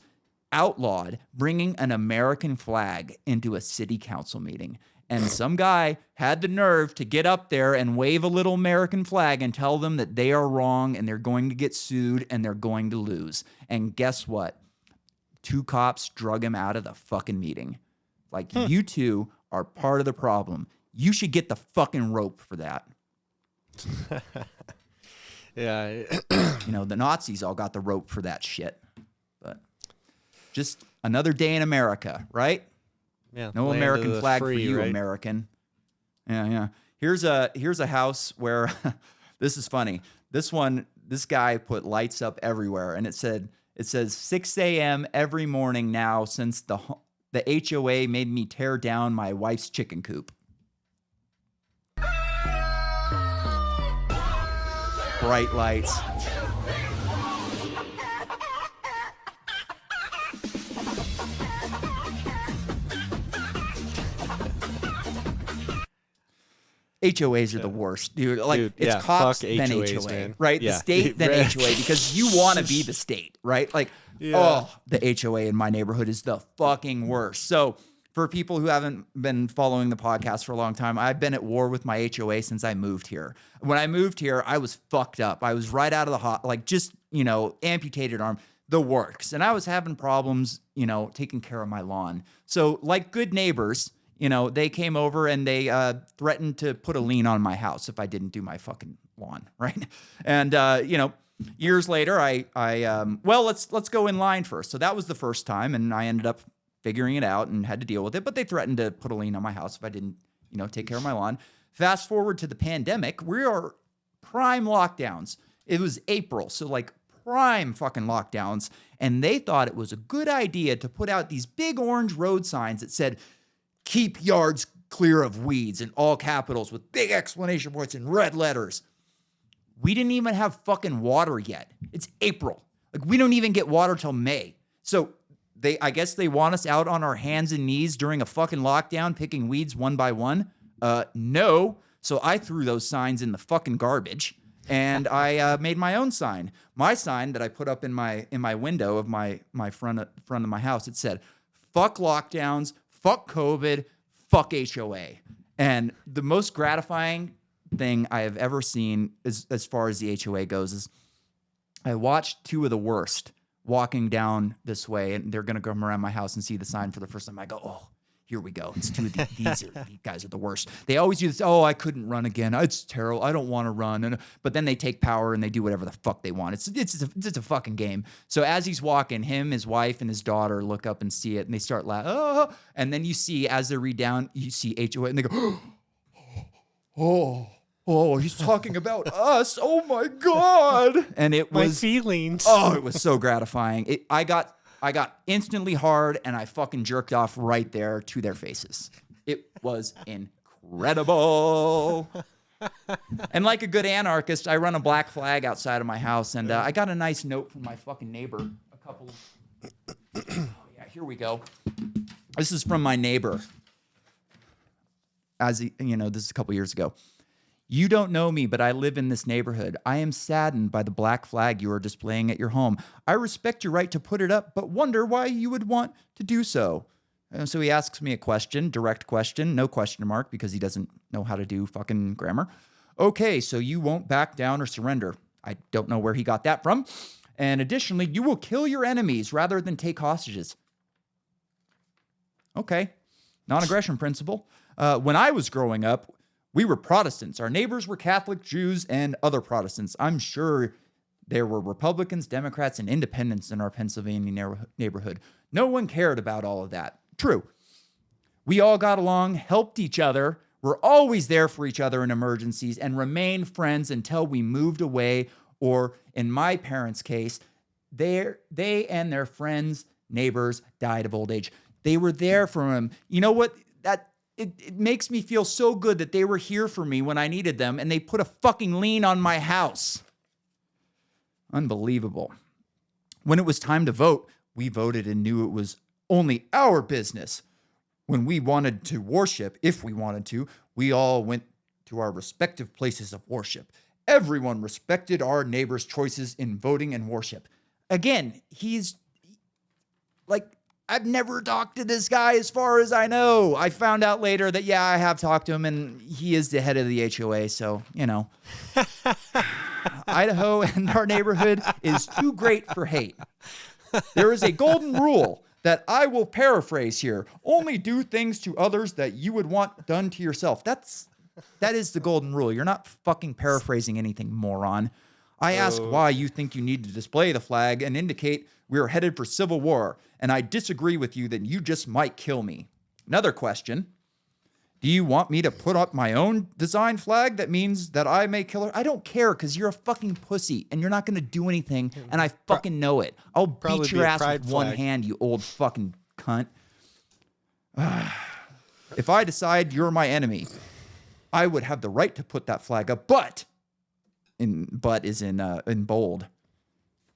outlawed bringing an American flag into a city council meeting. And some guy had the nerve to get up there and wave a little American flag and tell them that they are wrong and they're going to get sued and they're going to lose. And guess what? 2 cops drug him out of the fucking meeting. Like, you two are part of the problem. You should get the fucking rope for that. Yeah. You know, the Nazis all got the rope for that shit. But just another day in America, right? Yeah. No American flag free, for you, right? American. Yeah. Here's a house where this is funny. This guy put lights up everywhere, and it says 6 a.m. every morning now since the HOA made me tear down my wife's chicken coop. Bright lights. HOAs are the worst, dude. Like, it's cops then HOAs, HOA, man. right? Yeah. The state then HOA, because you want to be the state, right? Like, the HOA in my neighborhood is the fucking worst. So for people who haven't been following the podcast for a long time, I've been at war with my HOA since I moved here. When I moved here, I was fucked up. I was right out of the like, just, you know, amputated arm, the works. And I was having problems, you know, taking care of my lawn. So like good neighbors, you know, they came over and they threatened to put a lien on my house if I didn't do my fucking lawn, right? And, you know, years later, well, let's go in line first. So that was the first time, and I ended up figuring it out and had to deal with it. But they threatened to put a lien on my house if I didn't, you know, take care of my lawn. Fast forward to the pandemic, we are prime lockdowns. It was April, so like prime fucking lockdowns. And they thought it was a good idea to put out these big orange road signs that said, "Keep yards clear of weeds," in all capitals with big exclamation points in red letters. We didn't even have fucking water yet. It's April. Like, we don't even get water till May. So I guess they want us out on our hands and knees during a fucking lockdown picking weeds one by one. No. So I threw those signs in the fucking garbage, and I made my own sign. My sign that I put up in my window of my front of my house, it said, "Fuck lockdowns, fuck COVID, fuck HOA." And the most gratifying thing I have ever seen as far as the HOA goes is I watched 2 of the worst walking down this way, and they're going to come around my house and see the sign for the first time. I go, oh, here we go. It's 2 of these guys are the worst. They always do this. Oh, I couldn't run again. It's terrible. I don't want to run. But then they take power and they do whatever the fuck they want. It's a fucking game. So as he's walking, him, his wife, and his daughter look up and see it, and they start laughing. Oh. And then you see, as they read down, you see HOA, and they go, oh, he's talking about us. Oh my God. And it was my feelings. Oh, it was so gratifying. I got instantly hard, and I fucking jerked off right there to their faces. It was incredible. And like a good anarchist, I run a black flag outside of my house, and I got a nice note from my fucking neighbor. here we go. This is from my neighbor. This is a couple years ago. You don't know me, but I live in this neighborhood. I am saddened by the black flag you are displaying at your home. I respect your right to put it up, but wonder why you would want to do so. So he asks me a question, direct question, no question mark, because he doesn't know how to do fucking grammar. Okay, so you won't back down or surrender. I don't know where he got that from. And additionally, you will kill your enemies rather than take hostages. Okay, non-aggression principle. When I was growing up, we were Protestants. Our neighbors were Catholic, Jews, and other Protestants. I'm sure there were Republicans, Democrats, and independents in our Pennsylvania neighborhood. No one cared about all of that. True. We all got along, helped each other, were always there for each other in emergencies, and remained friends until we moved away, or in my parents' case, they and their friends, neighbors died of old age. They were there for him. You know what? It makes me feel so good that they were here for me when I needed them, and they put a fucking lien on my house. Unbelievable. When it was time to vote, we voted and knew it was only our business. When we wanted to worship, if we wanted to, we all went to our respective places of worship. Everyone respected our neighbors' choices in voting and worship. Again, he's like, I've never talked to this guy as far as I know. I found out later that, yeah, I have talked to him, and he is the head of the HOA, so, Idaho and our neighborhood is too great for hate. There is a golden rule that I will paraphrase here. Only do things to others that you would want done to yourself. That is the golden rule. You're not fucking paraphrasing anything, moron. I ask why you think you need to display the flag and indicate we are headed for civil war, and I disagree with you that you just might kill me. Another question. Do you want me to put up my own design flag that means that I may kill her? I don't care, because you're a fucking pussy, and you're not going to do anything, and I fucking know it. I'll beat your ass with one hand, you old fucking cunt. If I decide you're my enemy, I would have the right to put that flag up, but is in bold.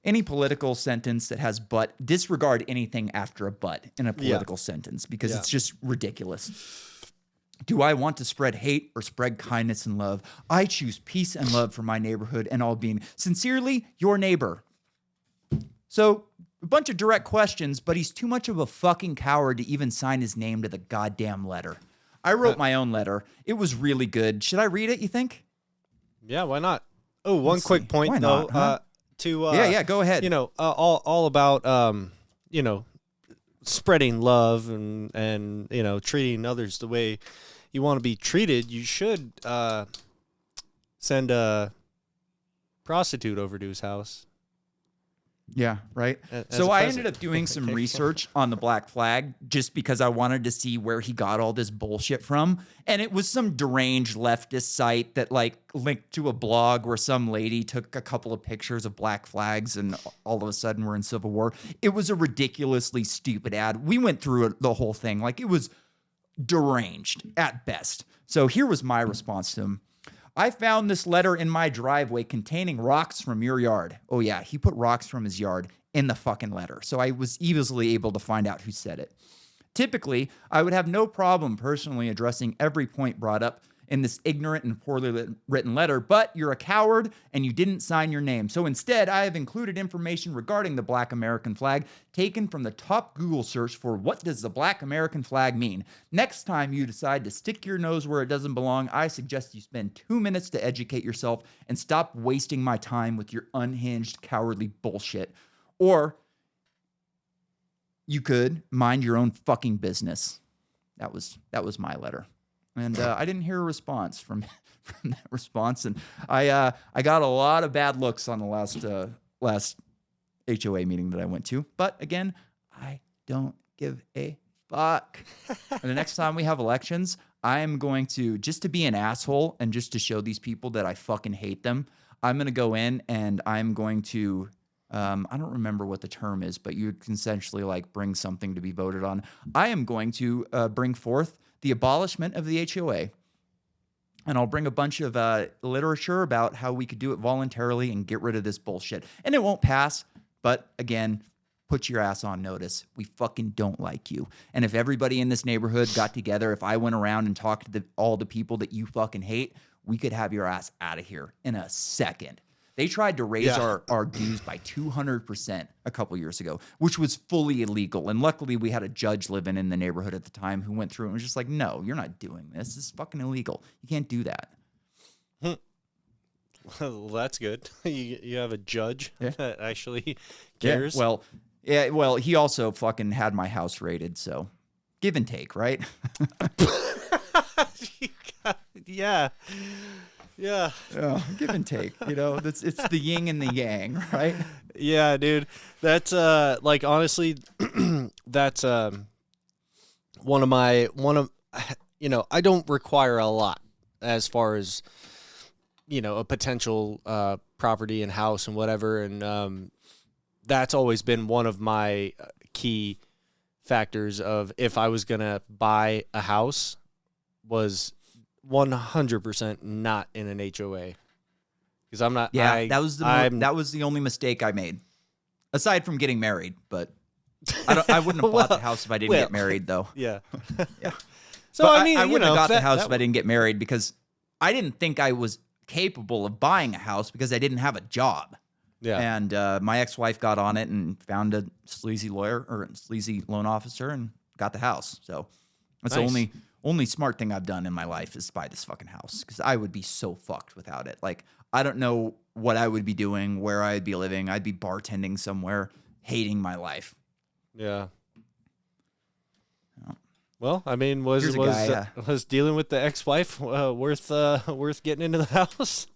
Any political sentence that has but, disregard anything after a but in a political sentence, because it's just ridiculous. Do I want to spread hate or spread kindness and love? I choose peace and love for my neighborhood and all being. Sincerely, your neighbor. So, a bunch of direct questions, but he's too much of a fucking coward to even sign his name to the goddamn letter. I wrote my own letter. It was really good. Should I read it, you think? Yeah, why not? Oh, one quick point, why though. Not, huh? Yeah, go ahead. All about, spreading love and treating others the way you want to be treated. You should send a prostitute over to his house. Yeah, right. So I ended up doing some research on the black flag just because I wanted to see where he got all this bullshit from. And it was some deranged leftist site that linked to a blog where some lady took a couple of pictures of black flags and all of a sudden we're in civil war. It was a ridiculously stupid ad. We went through the whole thing. It was deranged at best. So here was my response to him. I found this letter in my driveway containing rocks from your yard. Oh yeah, he put rocks from his yard in the fucking letter. So I was easily able to find out who said it. Typically, I would have no problem personally addressing every point brought up in this ignorant and poorly written letter, but you're a coward and you didn't sign your name. So instead, I have included information regarding the Black American flag taken from the top Google search for what does the Black American flag mean. Next time you decide to stick your nose where it doesn't belong, I suggest you spend 2 minutes to educate yourself and stop wasting my time with your unhinged, cowardly bullshit. Or you could mind your own fucking business. That was my letter. And I didn't hear a response from that response. And I got a lot of bad looks on the last HOA meeting that I went to. But again, I don't give a fuck. And the next time we have elections, I am going to, just to be an asshole and just to show these people that I fucking hate them, I'm going to go in and I'm going to, I don't remember what the term is, but you can essentially bring something to be voted on. I am going to bring forth the abolishment of the HOA. And I'll bring a bunch of literature about how we could do it voluntarily and get rid of this bullshit. And it won't pass, but again, put your ass on notice. We fucking don't like you. And if everybody in this neighborhood got together, if I went around and talked to all the people that you fucking hate, we could have your ass out of here in a second. They tried to raise our dues by 200% a couple years ago, which was fully illegal. And luckily, we had a judge living in the neighborhood at the time who went through and was just like, no, you're not doing this. This is fucking illegal. You can't do that. Well, that's good. You have a judge that actually cares. Well, he also fucking had my house raided, so give and take, right? Yeah. Give and take. You know, it's the yin and the yang, right? Yeah, dude. That's like honestly, that's one of I don't require a lot as far as a potential property and house and whatever, and that's always been one of my key factors of if I was gonna buy a house was 100% not in an HOA, because I'm not. Yeah, that was the only mistake I made, aside from getting married. But I wouldn't have bought the house if I didn't get married, though. Yeah, yeah. So but I mean, I wouldn't have got the house if I didn't get married, because I didn't think I was capable of buying a house because I didn't have a job. Yeah, and my ex-wife got on it and found a sleazy lawyer or sleazy loan officer and got the house. So that's the only smart thing I've done in my life is buy this fucking house, because I would be so fucked without it. Like, I don't know what I would be doing, where I'd be living. I'd be bartending somewhere, hating my life. Yeah. Well, I mean, was dealing with the ex-wife worth getting into the house?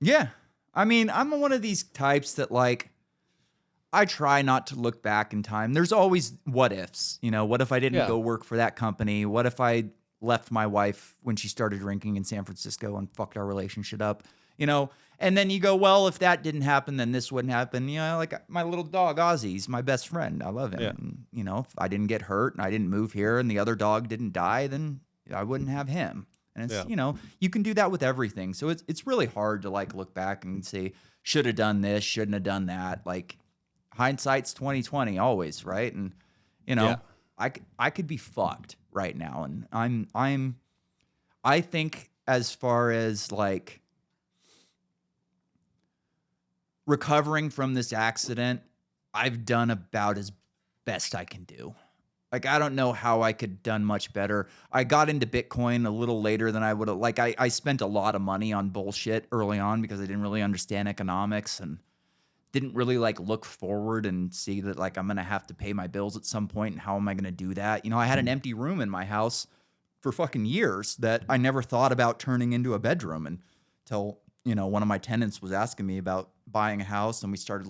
Yeah. I mean, I'm one of these types that, like, I try not to look back in time. There's always what ifs. What if I didn't go work for that company? What if I left my wife when she started drinking in San Francisco and fucked our relationship up? And then you go, well, if that didn't happen, then this wouldn't happen. Like my little dog, Ozzy, he's my best friend. I love him. Yeah. And, if I didn't get hurt and I didn't move here and the other dog didn't die, then I wouldn't have him. And it's, you can do that with everything. So it's really hard to like look back and say, should have done this, shouldn't have done that. Like, hindsight's 20/20 always, right? And I could be fucked right now, and I think as far as like recovering from this accident, I've done about as best I can do. Like, I don't know how I could have done much better. I got into Bitcoin a little later than I would have. Like, I spent a lot of money on bullshit early on because I didn't really understand economics and didn't really like look forward and see that like I'm going to have to pay my bills at some point, and how am I going to do that? I had an empty room in my house for fucking years that I never thought about turning into a bedroom until, one of my tenants was asking me about buying a house, and we started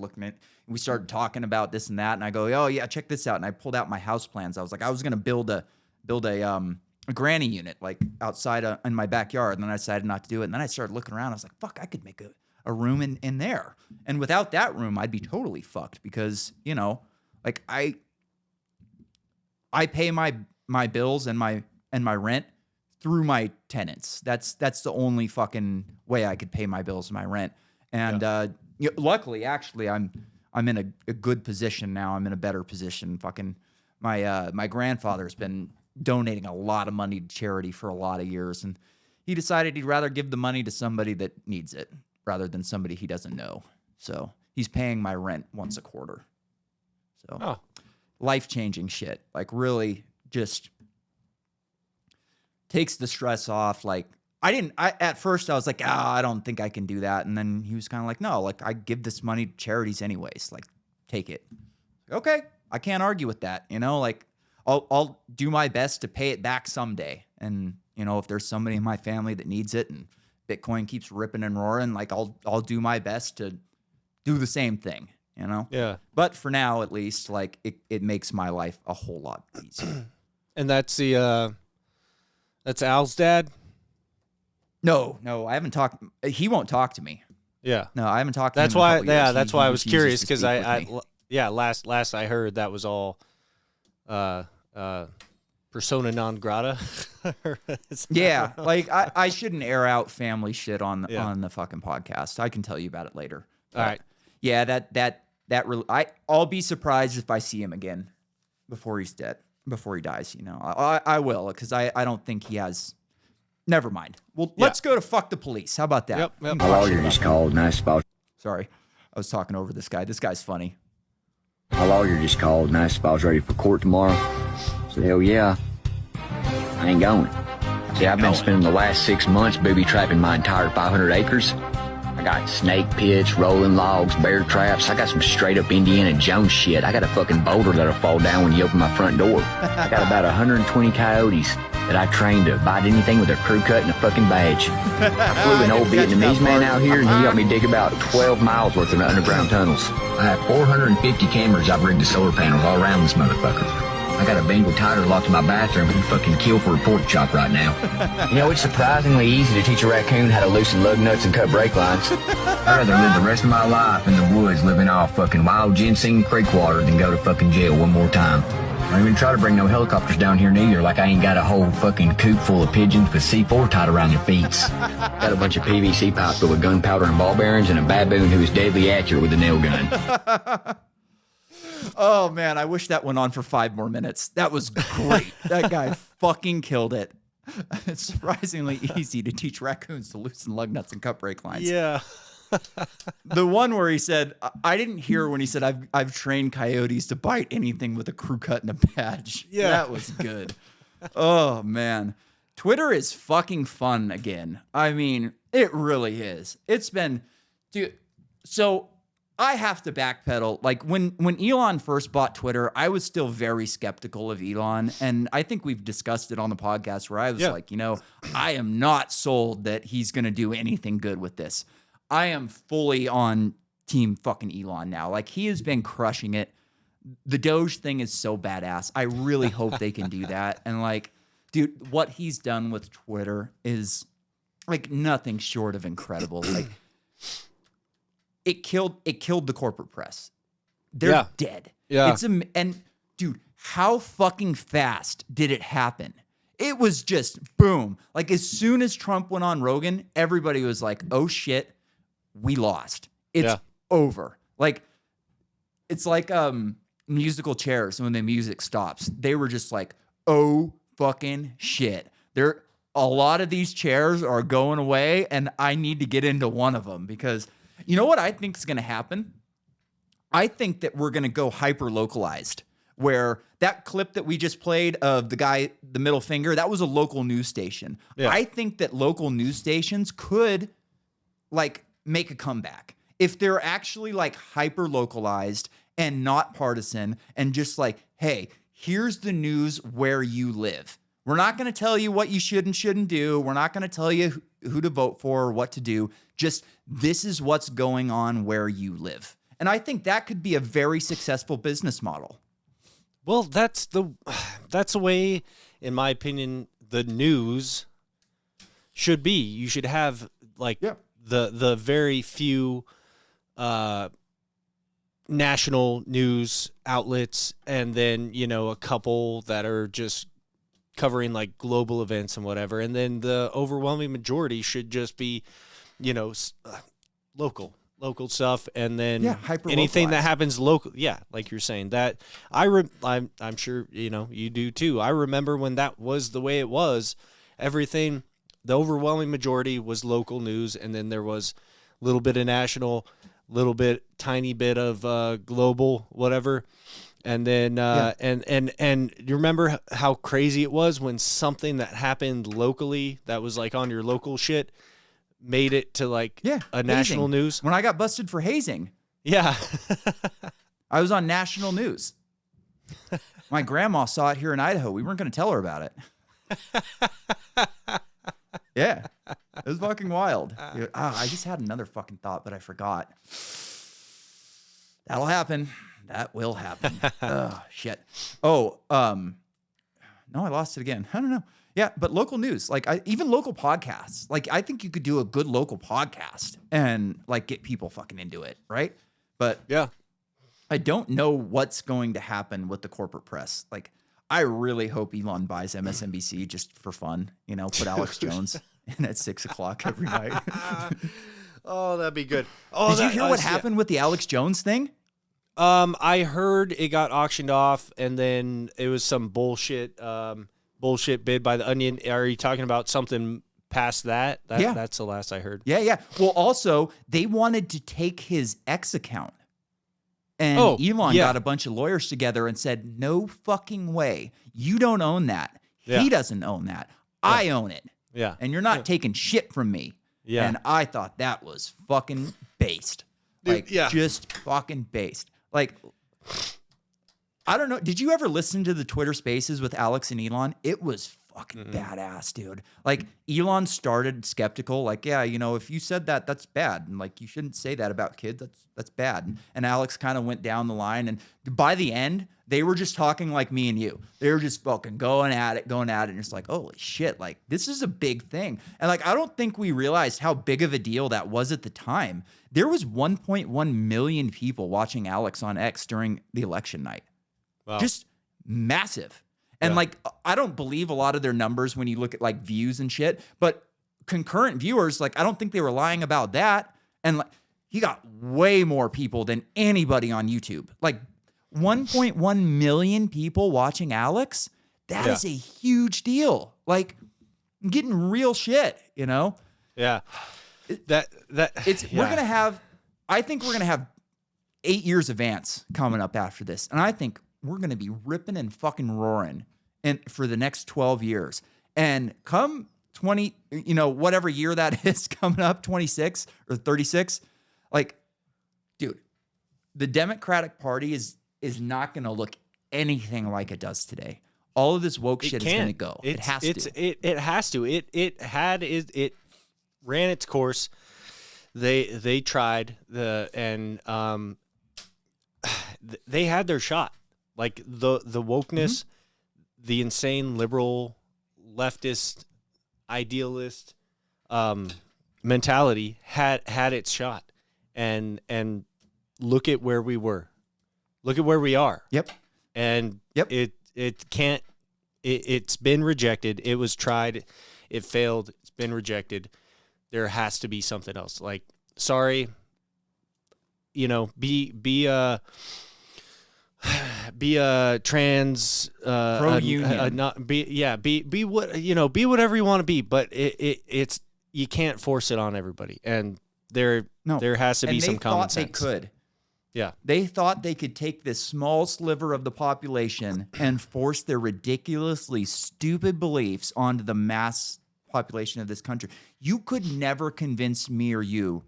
talking about this and that. And I go, oh yeah, check this out. And I pulled out my house plans. I was like, I was going to build a granny unit like outside in my backyard. And then I decided not to do it. And then I started looking around. I was like, fuck, I could make a room in there. And without that room, I'd be totally fucked, because, like I pay my bills and my rent through my tenants. That's the only fucking way I could pay my bills and my rent. And luckily, actually, I'm in a good position now. I'm in a better position. Fucking my grandfather's been donating a lot of money to charity for a lot of years, and he decided he'd rather give the money to somebody that needs it rather than somebody he doesn't know. So he's paying my rent once a quarter. So life-changing shit. Like, really just takes the stress off. Like, at first I was like, I don't think I can do that. And then he was kind of like, no, like, I give this money to charities anyways. Like, take it. Okay. I can't argue with that. Like, I'll do my best to pay it back someday. And, if there's somebody in my family that needs it and Bitcoin keeps ripping and roaring, like, I'll do my best to do the same thing, Yeah. But for now, at least, like, it makes my life a whole lot easier. And that's that's Al's dad? No, I haven't talked. He won't talk to me. Yeah. No, I haven't talked to him. That's why I was curious, because last I heard that was all persona non grata. Yeah, like I shouldn't air out family shit on the fucking podcast. I can tell you about it later. All right. Yeah, I'll be surprised if I see him again before he's dead, before he dies. I will, because I don't think he has. Never mind. Well, let's go to fuck the police. How about that? Yep. My lawyer just called and asked if I was. Sorry, I was talking over this guy. This guy's funny. My lawyer just called and asked if I was ready for court tomorrow. I said, hell yeah. I ain't going. See, I've been spending the last 6 months booby trapping my entire 500 acres. I got snake pits, rolling logs, bear traps. I got some straight up Indiana Jones shit. I got a fucking boulder that'll fall down when you open my front door. I got about 120 coyotes that I trained to bite anything with a crew cut and a fucking badge. I flew an old Vietnamese man out here and he helped me dig about 12 miles worth of underground tunnels. I have 450 cameras I've rigged to solar panels all around this motherfucker. I got a Bengal tiger locked in my bathroom who'd fucking kill for a pork chop right now. It's surprisingly easy to teach a raccoon how to loosen lug nuts and cut brake lines. I'd rather live the rest of my life in the woods living off fucking wild ginseng creek water than go to fucking jail one more time. I don't even try to bring no helicopters down here neither, like I ain't got a whole fucking coop full of pigeons with C4 tied around their feet. Got a bunch of PVC pipe filled with gunpowder and ball bearings and a baboon who is deadly accurate with a nail gun. Oh, man, I wish that went on for 5 more minutes. That was great. That guy fucking killed it. It's surprisingly easy to teach raccoons to loosen lug nuts and cut brake lines. Yeah. The one where he said, I didn't hear when he said, I've trained coyotes to bite anything with a crew cut and a badge. Yeah. That was good. Oh, man. Twitter is fucking fun again. I mean, it really is. It's been, dude, so I have to backpedal. Like when Elon first bought Twitter, I was still very skeptical of Elon. And I think we've discussed it on the podcast where I was like, I am not sold that he's going to do anything good with this. I am fully on team fucking Elon now. Like he has been crushing it. The Doge thing is so badass. I really hope they can do that. And like, dude, what he's done with Twitter is like nothing short of incredible. Like it killed the corporate press. They're dead. Yeah. And dude, how fucking fast did it happen? It was just boom. Like as soon as Trump went on Rogan, everybody was like, oh shit, we lost. It's over. Like it's like musical chairs when the music stops. They were just like, oh fucking shit. A lot of these chairs are going away and I need to get into one of them because you know what I think is going to happen? I think that we're going to go hyper localized where that clip that we just played of the guy, the middle finger, that was a local news station. Yeah. I think that local news stations could like make a comeback if they're actually like hyper localized and not partisan and just like, hey, here's the news where you live. We're not going to tell you what you should and shouldn't do. We're not going to tell you who to vote for or what to do. Just this is what's going on where you live. And I think that could be a very successful business model. Well, that's the way, in my opinion, the news should be. You should have like the very few national news outlets and then, a couple that are just covering like global events and whatever. And then the overwhelming majority should just be, local stuff. And then anything that happens local. Yeah. Like you're saying that I'm sure, you do too. I remember when that was the way it was, everything, the overwhelming majority was local news. And then there was a little bit of national, tiny bit of global, whatever. And then, and you remember how crazy it was when something that happened locally that was like on your local shit made it to like a national news? When I got busted for hazing. Yeah. I was on national news. My grandma saw it here in Idaho. We weren't going to tell her about it. Yeah. It was fucking wild. I just had another fucking thought, but I forgot. That'll happen. That will happen. Oh, shit. Oh, no, I lost it again. I don't know. Yeah, but local news, like even local podcasts, like I think you could do a good local podcast and like get people fucking into it, right? But yeah, I don't know what's going to happen with the corporate press. Like I really hope Elon buys MSNBC just for fun, put Alex Jones in at 6:00 every night. Oh, that'd be good. Oh, did you hear what happened with the Alex Jones thing? I heard it got auctioned off, and then it was some bullshit bid by the Onion. Are you talking about something past that? Yeah. That's the last I heard. Yeah. Well, also, they wanted to take his X account. And Elon got a bunch of lawyers together and said, no fucking way. You don't own that. Yeah. He doesn't own that. I own it. Yeah. And you're not taking shit from me. Yeah. And I thought that was fucking based. Like, just fucking based. Like, I don't know. Did you ever listen to the Twitter Spaces with Alex and Elon? It was fucking badass, dude. Like, Elon started skeptical. Like, yeah, you know, if you said that, that's bad. And like, you shouldn't say that about kids. That's bad. And Alex kind of went down the line. And by the end, they were just talking like me and you. They were just fucking going at it. And it's like, holy shit, like, this is a big thing. And like, I don't think we realized how big of a deal that was at the time. There was 1.1 million people watching Alex on X during the election night. Wow. Just massive. And like, I don't believe a lot of their numbers when you look at like views and shit, but concurrent viewers, like, I don't think they were lying about that. And like, he got way more people than anybody on YouTube. Like 1.1 million people watching Alex. That is a huge deal. Like, getting real shit, you know? Yeah. We're gonna have, I think we're gonna have 8 years of Ants coming up after this, and I think we're gonna be ripping and fucking roaring, and for the next 12 years. And come 20, you know, whatever year that is coming up, 26 or 36, like, dude, the Democratic Party is not gonna look anything like it does today. All of this woke shit is gonna go. It has to. It ran its course. They tried they had their shot. Like the wokeness, the insane liberal leftist idealist mentality had its shot. And look at where we were. Look at where we are. Yep. And it's been rejected. It was tried, it failed, it's been rejected. There has to be something else. Like, sorry, you know, be a trans pro-union. Be what, you know, be whatever you want to be, but it's you can't force it on everybody. And there has to be some common sense. They could. Yeah. They thought they could take this small sliver of the population and force their ridiculously stupid beliefs onto the mass population of this country. You could never convince me or you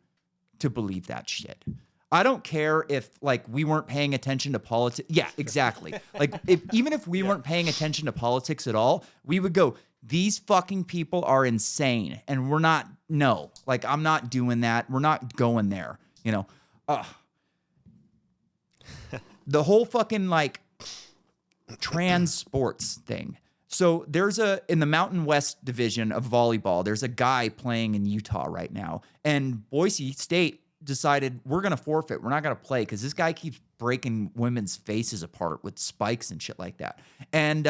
to believe that shit. I don't care if like we weren't paying attention to politics. Yeah, exactly. Like even if we weren't paying attention to politics at all, we would go, these fucking people are insane. And we're not, no, like I'm not doing that. We're not going there, you know? The whole fucking like trans sports thing. So there's in the Mountain West division of volleyball, there's a guy playing in Utah right now. And Boise State decided we're going to forfeit. We're not going to play because this guy keeps breaking women's faces apart with spikes and shit like that. And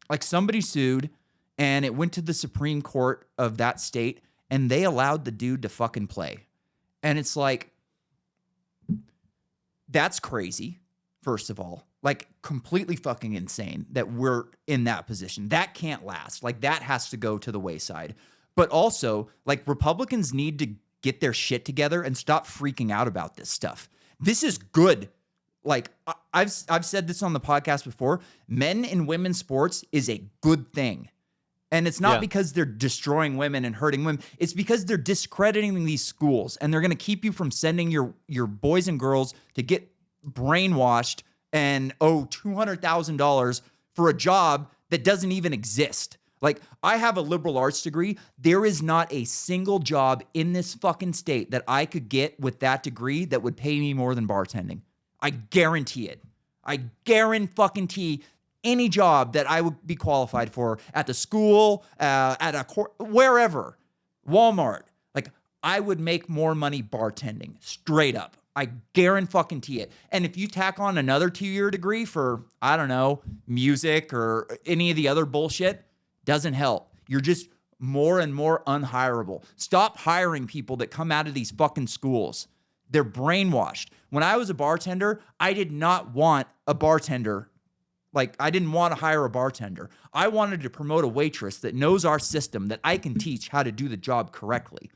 like somebody sued and it went to the Supreme Court of that state and they allowed the dude to fucking play. And it's like, that's crazy, first of all. Like completely fucking insane that we're in that position. That can't last. Like that has to go to the wayside. But also, like Republicans need to get their shit together and stop freaking out about this stuff. This is good. Like I've said this on the podcast before. Men in women's sports is a good thing. And it's not because they're destroying women and hurting women. It's because they're discrediting these schools and they're going to keep you from sending your boys and girls to get brainwashed and owe $200,000 for a job that doesn't even exist. Like, I have a liberal arts degree. There is not a single job in this fucking state that I could get with that degree that would pay me more than bartending. I guarantee it. I guarantee any job that I would be qualified for at the school, at a court, wherever, Walmart. Like, I would make more money bartending, straight up. I guarantee it. And if you tack on another 2-year degree for, I don't know, music or any of the other bullshit, doesn't help. You're just more and more unhireable. Stop hiring people that come out of these fucking schools. They're brainwashed. When I was a bartender, I did not want a bartender. Like, I didn't want to hire a bartender. I wanted to promote a waitress that knows our system, that I can teach how to do the job correctly.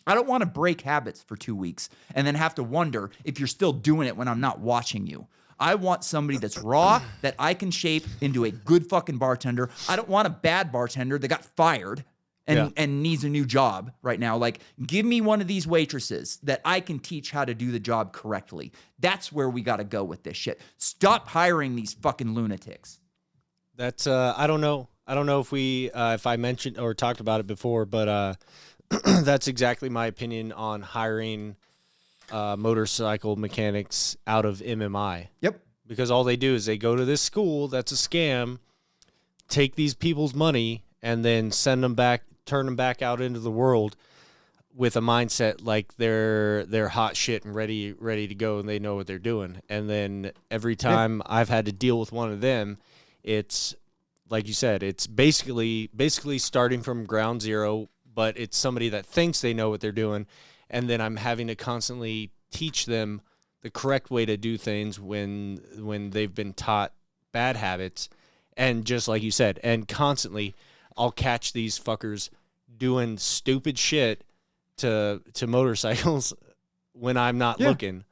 I don't want to break habits for 2 weeks and then have to wonder if you're still doing it when I'm not watching you. I want somebody that's raw, that I can shape into a good fucking bartender. I don't want a bad bartender that got fired and needs a new job right now. Like, give me one of these waitresses that I can teach how to do the job correctly. That's where we got to go with this shit. Stop hiring these fucking lunatics. That's I don't know if we if I mentioned or talked about it before, but that's exactly my opinion on hiring motorcycle mechanics out of MMI. Yep. Because all they do is they go to this school that's a scam, take these people's money, and then send them back, turn them back out into the world with a mindset like they're hot shit and ready to go, and they know what they're doing. And then every time I've had to deal with one of them, it's like you said, it's basically starting from ground zero, but it's somebody that thinks they know what they're doing, and then I'm having to constantly teach them the correct way to do things when they've been taught bad habits. And just like you said, and constantly I'll catch these fuckers doing stupid shit to motorcycles when I'm not looking.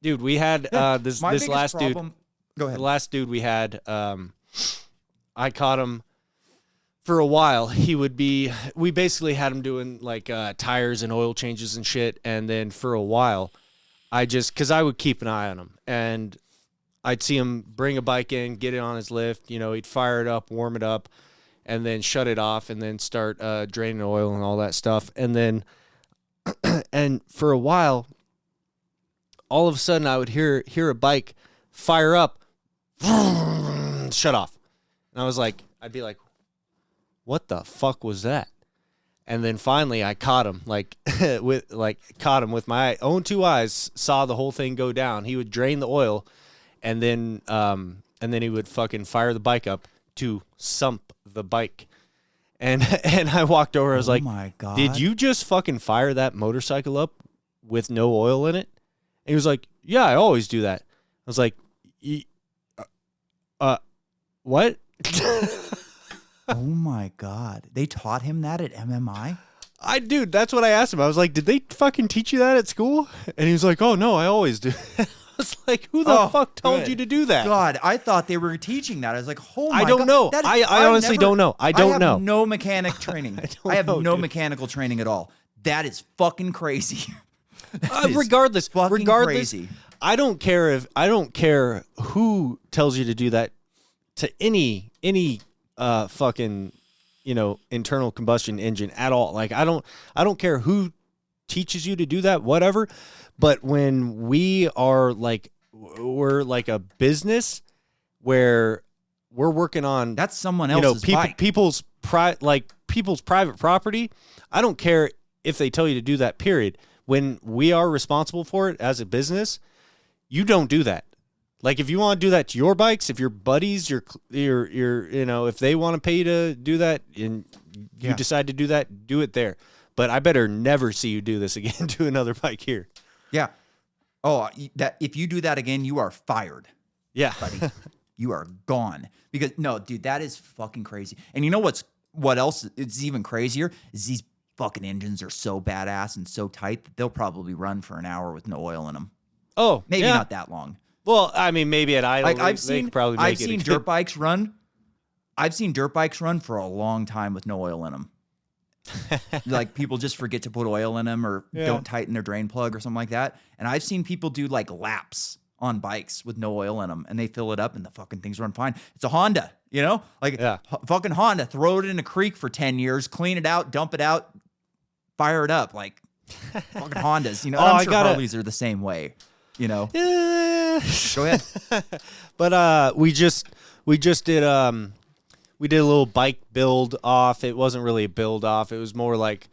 Dude, we had this last problem, dude. Go ahead. The last dude we had, I caught him for a while. We basically had him doing like tires and oil changes and shit. And then for a while, because I would keep an eye on him, and I'd see him bring a bike in, get it on his lift. He'd fire it up, warm it up, and then shut it off, and then start draining oil and all that stuff. And then, and for a while, all of a sudden, I would hear a bike fire up, shut off, and I'd be like, "What the fuck was that?" And then finally, I caught him, caught him with my own 2 eyes, saw the whole thing go down. He would drain the oil, and then he would fucking fire the bike up to sump the bike. And I walked over. I was like, my God. Did you just fucking fire that motorcycle up with no oil in it? And he was like, yeah, I always do that. I was like, what? Oh my God. They taught him that at MMI? Dude, that's what I asked him. I was like, did they fucking teach you that at school? And he was like, oh no, I always do. I was like, who the fuck told you to do that? God, I thought they were teaching that. I was like, oh my God. I don't know. I honestly don't know. I don't know. I have no mechanic training. I have no mechanical training at all. That is fucking crazy. Regardless, crazy. I don't care who tells you to do that to any fucking internal combustion engine at all. Like I don't care who teaches you to do that, whatever. But when we're like a business where we're working on, that's someone else's bike. people's private property. I don't care if they tell you to do that, period. When we are responsible for it as a business, you don't do that. Like if you want to do that to your bikes, if your buddies, your if they want to pay you to do that and you decide to do that, do it there. But I better never see you do this again to another bike here. Yeah. Oh, that if you do that again, you are fired. Yeah. Buddy. You are gone. Because no, dude, that is fucking crazy. And you know what else is even crazier is these fucking engines are so badass and so tight that they'll probably run for an hour with no oil in them. Oh, maybe not that long. Well, I mean, maybe at idle. Like I've seen dirt bikes run. I've seen dirt bikes run for a long time with no oil in them. Like people just forget to put oil in them or don't tighten their drain plug or something like that. And I've seen people do like laps on bikes with no oil in them, and they fill it up, and the fucking things run fine. It's a Honda, fucking Honda. Throw it in a creek for 10 years, clean it out, dump it out, fire it up like fucking Hondas. I'm sure Harleys are the same way. Go ahead. But we just did we did a little bike build off. It wasn't really a build off. It was more like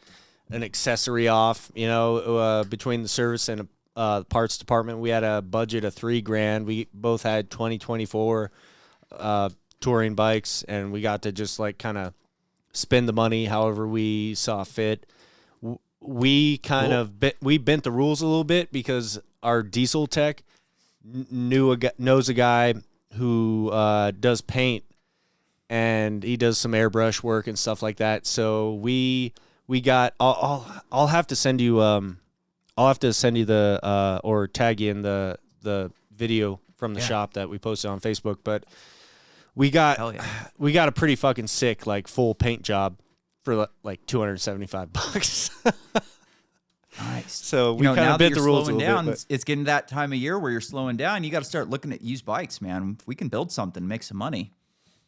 an accessory off. Between the service and the parts department, we had a budget of $3,000. We both had 2024 touring bikes, and we got to just like kind of spend the money however we saw fit. we kind of we bent the rules a little bit because our diesel tech knows a guy who does paint, and he does some airbrush work and stuff like that. So we got. I'll have to send you. I'll have to send you the or tag you in the video from the shop that we posted on Facebook. But we got a pretty fucking sick like full paint job for like $275. Nice. So we kind of bent the rules a little bit. It's getting that time of year where you're slowing down. You got to start looking at used bikes, man. If we can build something, make some money.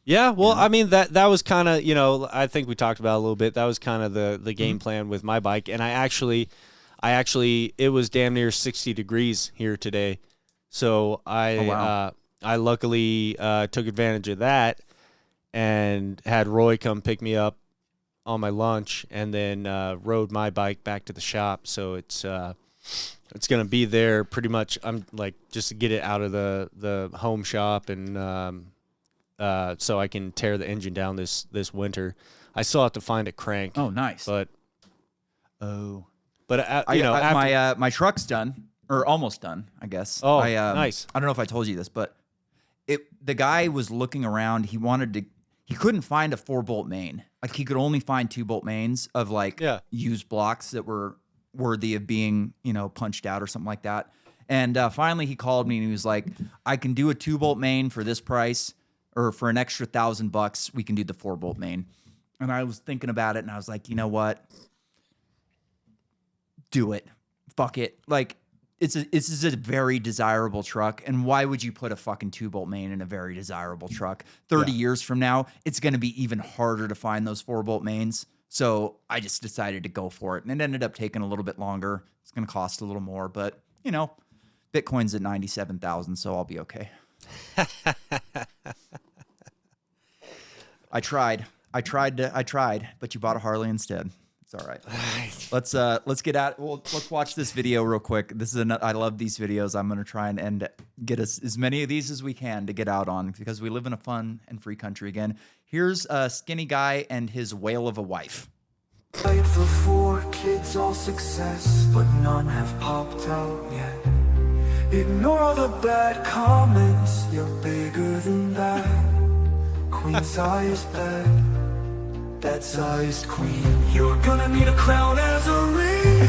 Yeah, well, I mean that was kind of, I think we talked about it a little bit. That was kind of the game plan with my bike, and I actually it was damn near 60 degrees here today, so I luckily took advantage of that and had Roy come pick me up on my lunch, and then rode my bike back to the shop. So it's gonna be there pretty much. I'm like just to get it out of the home shop and. So I can tear the engine down this winter. I still have to find a crank. Oh, nice. But my truck's done or almost done, I guess. Oh, nice. I don't know if I told you this, but the guy was looking around. He couldn't find a 4-bolt main. Like he could only find 2-bolt mains of used blocks that were worthy of being punched out or something like that. And finally he called me and he was like, "I can do a 2-bolt main for this price." Or for an extra $1,000, we can do the 4-bolt main. And I was thinking about it, and I was like, you know what? Do it. Fuck it. Like, this is a very desirable truck, and why would you put a fucking 2-bolt main in a very desirable truck? 30 years from now, it's going to be even harder to find those 4-bolt mains. So I just decided to go for it, and it ended up taking a little bit longer. It's going to cost a little more, but, Bitcoin's at 97,000, so I'll be okay. I tried, but you bought a Harley instead. It's all right. Let's get out. Well, let's watch this video real quick. I love these videos. I'm going to try and get us as many of these as we can to get out on because we live in a fun and free country again. Here's a skinny guy and his whale of a wife. Fight for 4 kids, all success, but none have popped out yet. Ignore all the bad comments, you're bigger than that. Queen size bed, that sized queen. You're gonna need a crown as a ring.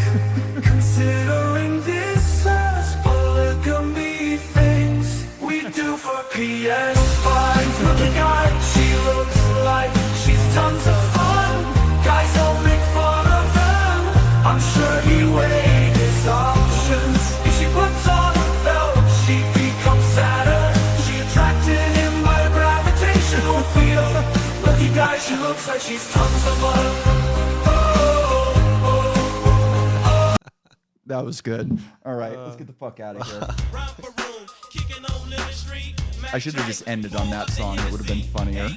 Considering this as polygamy things we do for PS5. Look at guy, she looks like she's tons of fun. Guys don't make fun of them. I'm sure he weighed his options. If she puts on a belt, she becomes sadder. She attracted him by a gravitational field. Lucky guy, she looks like she's tons of fun. That was good. All right, let's get the fuck out of here. I should have just ended on that song. It would have been funnier.